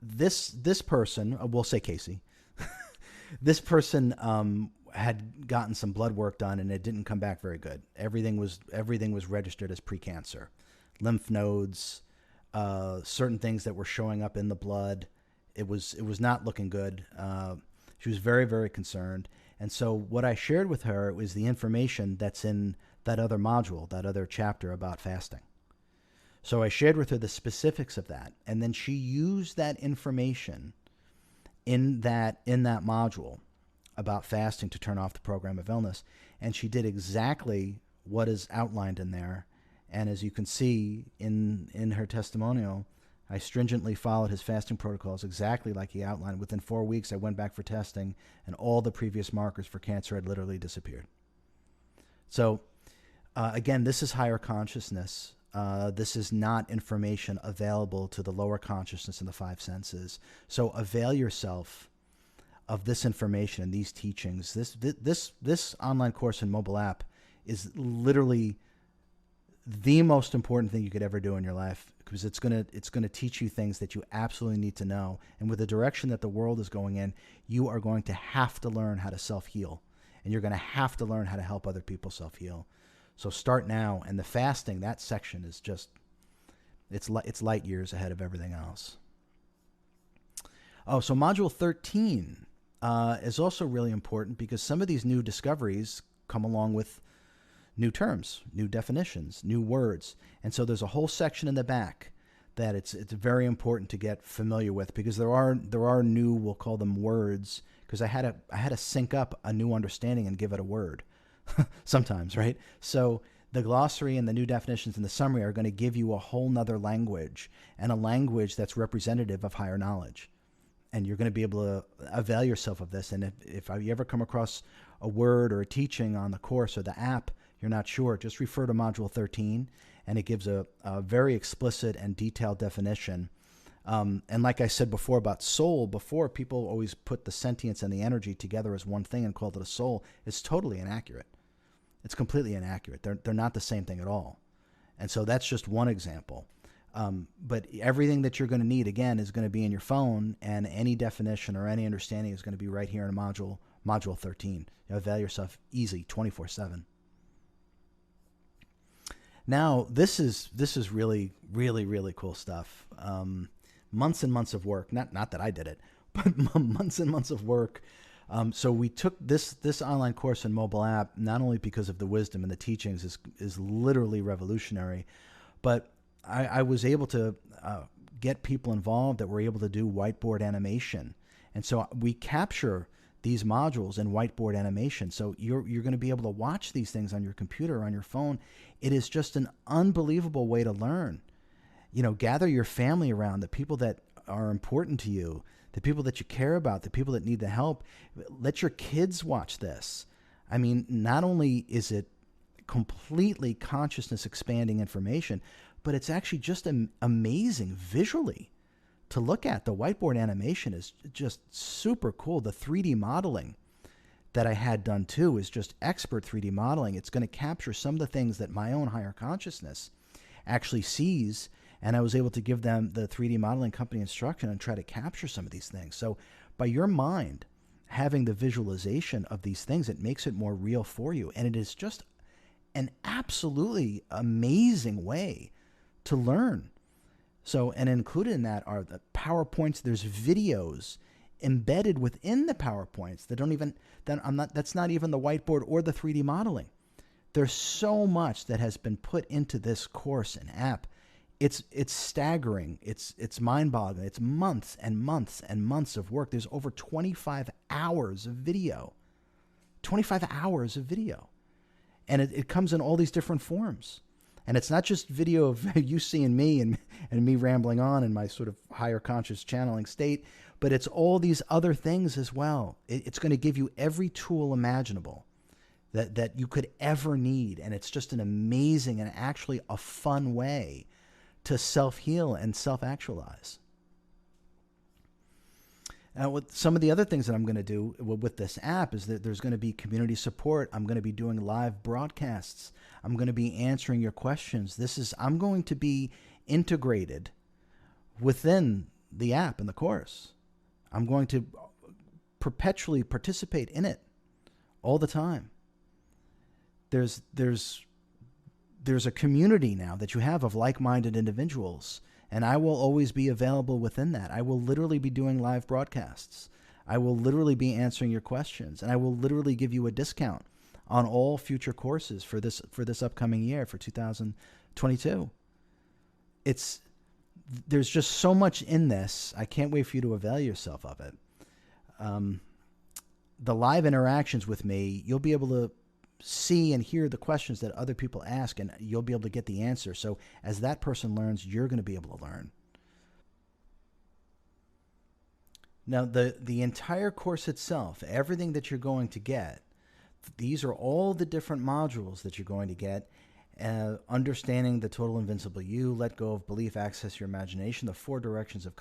This person, we'll say Casey. This person had gotten some blood work done, and it didn't come back very good. Everything was registered as precancer, lymph nodes, certain things that were showing up in the blood. It was not looking good. She was very, very concerned. And so what I shared with her was the information that's in that other module, that other chapter about fasting. So I shared with her the specifics of that, and then she used that information in that module about fasting to turn off the program of illness, and she did exactly what is outlined in there. And as you can see in her testimonial, I stringently followed his fasting protocols exactly like he outlined. Within 4 weeks, I went back for testing, and all the previous markers for cancer had literally disappeared. So again, this is higher consciousness. This is not information available to the lower consciousness and the five senses. So avail yourself of this information and these teachings. This online course and mobile app is literally the most important thing you could ever do in your life, because it's gonna teach you things that you absolutely need to know. And with the direction that the world is going in, you are going to have to learn how to self-heal, and you're going to have to learn how to help other people self-heal. So start now. And the fasting, that section is just, it's light years ahead of everything else. Oh, so module 13 is also really important because some of these new discoveries come along with new terms, new definitions, new words. And so there's a whole section in the back that it's very important to get familiar with, because there are new, we'll call them words, because I had to sync up a new understanding and give it a word sometimes, right? So the glossary and the new definitions and the summary are going to give you a whole nother language, and a language that's representative of higher knowledge. And you're going to be able to avail yourself of this. And if you ever come across a word or a teaching on the course or the app, you're not sure, just refer to module 13, and it gives a very explicit and detailed definition. And like I said before about soul, before people always put the sentience and the energy together as one thing and called it a soul. It's totally inaccurate. It's completely inaccurate. They're not the same thing at all. And so that's just one example. But everything that you're going to need, again, is going to be in your phone, and any definition or any understanding is going to be right here in module 13. Avail yourself easy, 24/7. Now, this is really, really, really cool stuff. Months and months of work. Not that I did it, but months and months of work. So we took this online course and mobile app, not only because of the wisdom and the teachings is literally revolutionary, but I was able to get people involved that were able to do whiteboard animation. And so we capture these modules in whiteboard animation. So you're going to be able to watch these things on your computer or on your phone. It is just an unbelievable way to learn. Gather your family around, the people that are important to you, the people that you care about, the people that need the help. Let your kids watch this. I mean, not only is it completely consciousness expanding information, but it's actually just amazing visually to look at. The whiteboard animation is just super cool. The 3D modeling that I had done too is just expert 3D modeling. It's going to capture some of the things that my own higher consciousness actually sees, and I was able to give them the 3D modeling company instruction and try to capture some of these things. So by your mind having the visualization of these things, it makes it more real for you, and it is just an absolutely amazing way to learn. So, and included in that are the PowerPoints. There's videos embedded within the PowerPoints that don't even, that's not even the whiteboard or the 3D modeling. There's so much that has been put into this course and app. It's staggering. It's mind-boggling. It's months and months and months of work. There's over 25 hours of video. 25 hours of video. And it comes in all these different forms. And it's not just video of you seeing me and me rambling on in my sort of higher conscious channeling state, but it's all these other things as well. It's going to give you every tool imaginable that you could ever need. And it's just an amazing and actually a fun way to self-heal and self-actualize. With some of the other things that I'm going to do with this app is that there's going to be community support. I'm going to be doing live broadcasts. I'm going to be answering your questions. I'm going to be integrated within the app and the course. I'm going to perpetually participate in it all the time. There's a community now that you have of like-minded individuals. And I will always be available within that. I will literally be doing live broadcasts. I will literally be answering your questions. And I will literally give you a discount on all future courses for this upcoming year, for 2022. There's just so much in this. I can't wait for you to avail yourself of it. The live interactions with me, you'll be able to see and hear the questions that other people ask, and you'll be able to get the answer. So as that person learns, you're going to be able to learn. Now, the entire course itself, everything that you're going to get, these are all the different modules that you're going to get. Understanding the total invincible you, let go of belief, access your imagination, the 4 directions of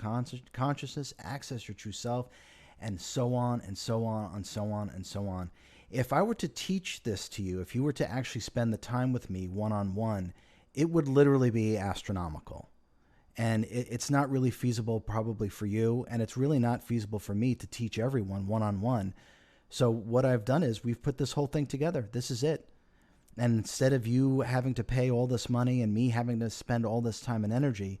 consciousness, access your true self, and so on and so on and so on and so on. If I were to teach this to you, if you were to actually spend the time with me one-on-one, it would literally be astronomical. And it's not really feasible probably for you, and it's really not feasible for me to teach everyone one-on-one. So what I've done is we've put this whole thing together. This is it. And instead of you having to pay all this money and me having to spend all this time and energy,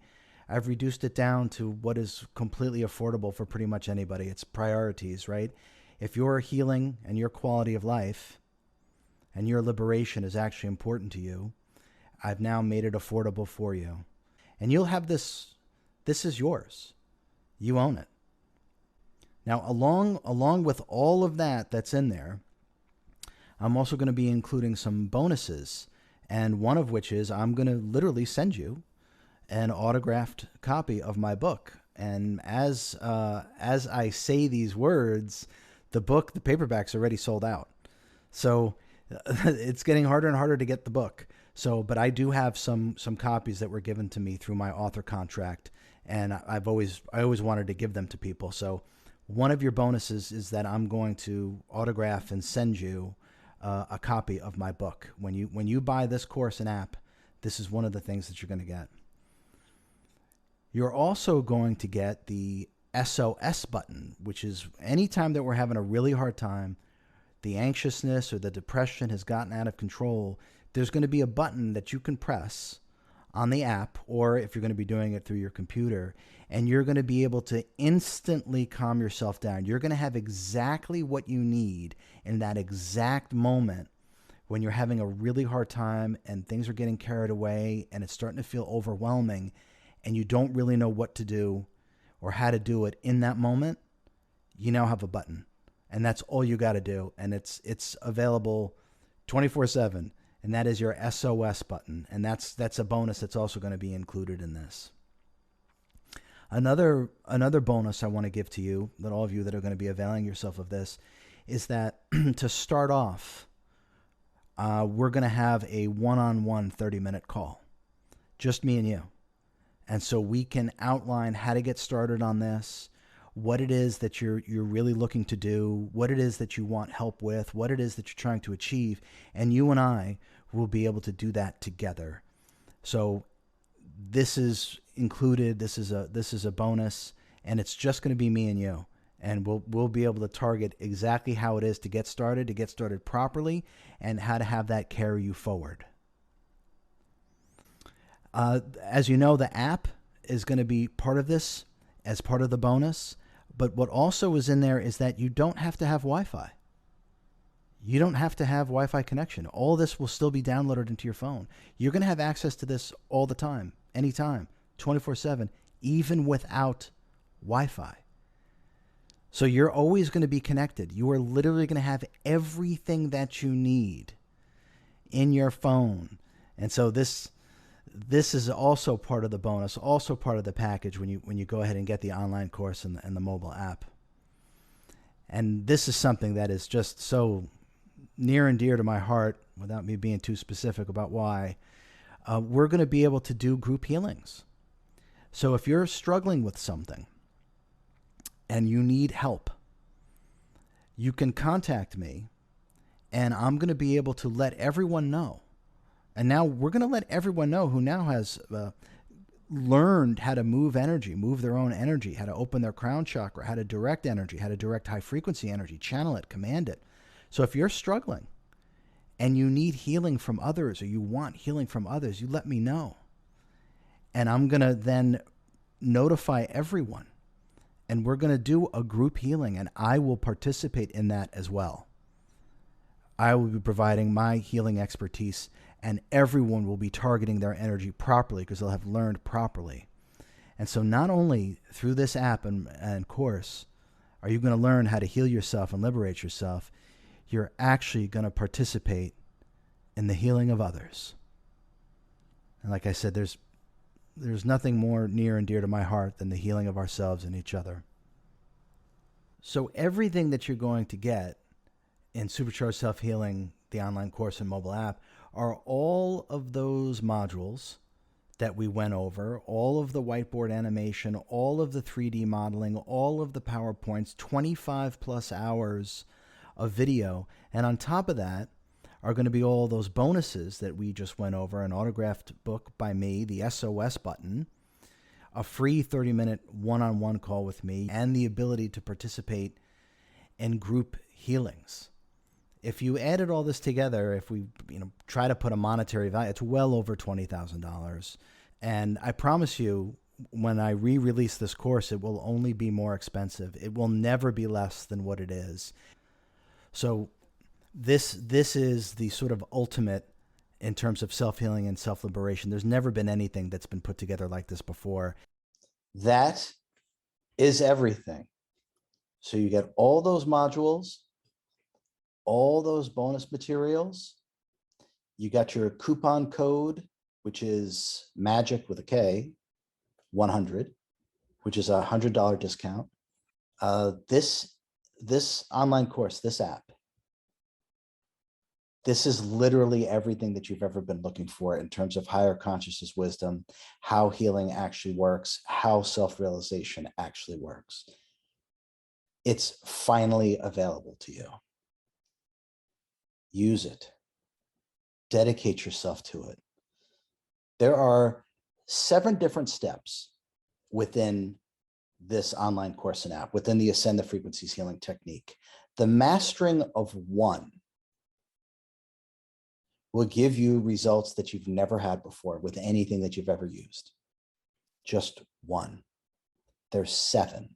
I've reduced it down to what is completely affordable for pretty much anybody. It's priorities, right? If your healing and your quality of life and your liberation is actually important to you, I've now made it affordable for you. And you'll have this is yours. You own it. Now, along with all of that's in there, I'm also going to be including some bonuses. And one of which is I'm going to literally send you an autographed copy of my book. And as I say these words, the paperback's already sold out. So it's getting harder and harder to get the book. So, but I do have some copies that were given to me through my author contract, and I always wanted to give them to people. So one of your bonuses is that I'm going to autograph and send you a copy of my book. When you buy this course and app, this is one of the things that you're going to get. You're also going to get the SOS button, which is anytime that we're having a really hard time, the anxiousness or the depression has gotten out of control, there's going to be a button that you can press on the app, or if you're going to be doing it through your computer, and you're going to be able to instantly calm yourself down. You're going to have exactly what you need in that exact moment when you're having a really hard time and things are getting carried away and it's starting to feel overwhelming and you don't really know what to do or how to do it in that moment. You now have a button, and that's all you got to do. And it's available 24/7. And that is your SOS button. And that's a bonus that's also going to be included in this. Another bonus I want to give to you, that all of you that are going to be availing yourself of this, is that to start off, we're going to have a one-on-one 30-minute call. Just me and you. And so we can outline how to get started on this, what it is that you're really looking to do, what it is that you want help with, what it is that you're trying to achieve, and you and I will be able to do that together. So this is included. This is a bonus, and it's just going to be me and you. and we'll be able to target exactly how it is to get started properly, and how to have that carry you forward. As you know, the app is going to be part of this as part of the bonus. But what also is in there is that you don't have to have Wi-Fi. You don't have to have Wi-Fi connection. All this will still be downloaded into your phone. You're going to have access to this all the time, anytime, 24/7, even without Wi-Fi. So you're always going to be connected. You are literally going to have everything that you need in your phone. And so this is also part of the bonus, also part of the package when you go ahead and get the online course and the mobile app. And this is something that is just so near and dear to my heart, without me being too specific about why. We're going to be able to do group healings. So if you're struggling with something and you need help, you can contact me, and I'm going to be able to let everyone know. And now we're going to let everyone know who now has learned how to move energy, move their own energy, how to open their crown chakra, how to direct energy, how to direct high frequency energy, channel it, command it. So if you're struggling and you need healing from others, or you want healing from others, you let me know. And I'm going to then notify everyone. And we're going to do a group healing, and I will participate in that as well. I will be providing my healing expertise, and everyone will be targeting their energy properly because they'll have learned properly. And so not only through this app and course are you going to learn how to heal yourself and liberate yourself, you're actually going to participate in the healing of others. And like I said, there's nothing more near and dear to my heart than the healing of ourselves and each other. So everything that you're going to get in Supercharged Self-Healing, the online course and mobile app, are all of those modules that we went over, all of the whiteboard animation, all of the 3D modeling, all of the PowerPoints, 25 plus hours of video. And on top of that are going to be all those bonuses that we just went over: an autographed book by me, the SOS button, a free 30-minute one-on-one call with me, and the ability to participate in group healings. If you added all this together, if we try to put a monetary value, it's well over $20,000. And I promise you, when I re-release this course, it will only be more expensive. It will never be less than what it is. So this is the sort of ultimate in terms of self-healing and self-liberation. There's never been anything that's been put together like this before. That is everything. So you get all those modules, all those bonus materials. You got your coupon code, which is magic with a K, 100, which is $100 discount. This online course, this app, this is literally everything that you've ever been looking for in terms of higher consciousness wisdom, how healing actually works, how self-realization actually works. It's finally available to you. Use it. Dedicate yourself to it. There are 7 different steps within this online course and app, within the Ascend the Frequencies healing technique. The mastering of one will give you results that you've never had before with anything that you've ever used. Just one. There's 7.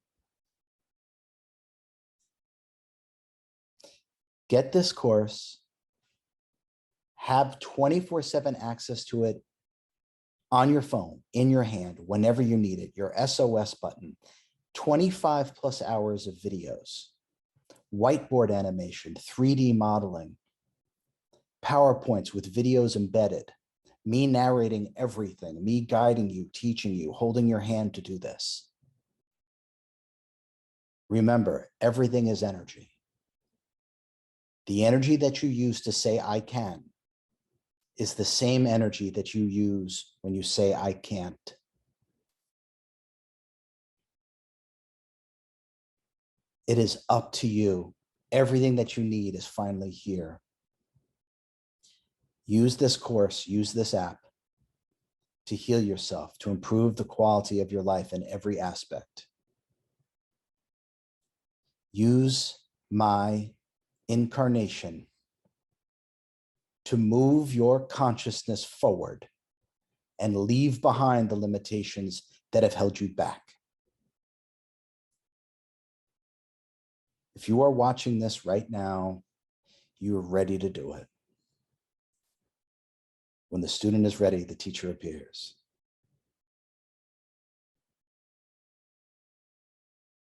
Get this course, have 24/7 access to it on your phone, in your hand, whenever you need it, your SOS button, 25 plus hours of videos, whiteboard animation, 3D modeling, PowerPoints with videos embedded, me narrating everything, me guiding you, teaching you, holding your hand to do this. Remember, everything is energy. The energy that you use to say I can is the same energy that you use when you say I can't. It is up to you. Everything that you need is finally here. Use this course, use this app to heal yourself, to improve the quality of your life in every aspect. use my incarnation to move your consciousness forward and leave behind the limitations that have held you back. If you are watching this right now, you are ready to do it. When the student is ready, the teacher appears.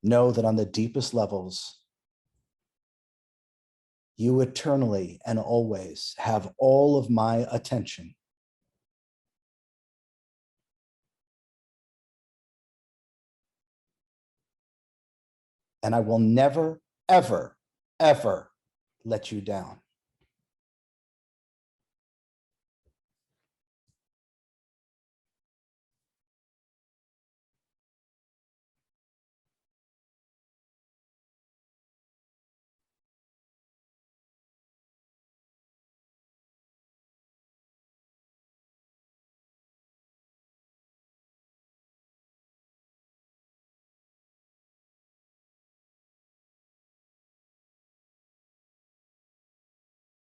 Know that on the deepest levels, you eternally and always have all of my attention. And I will never, ever, ever let you down.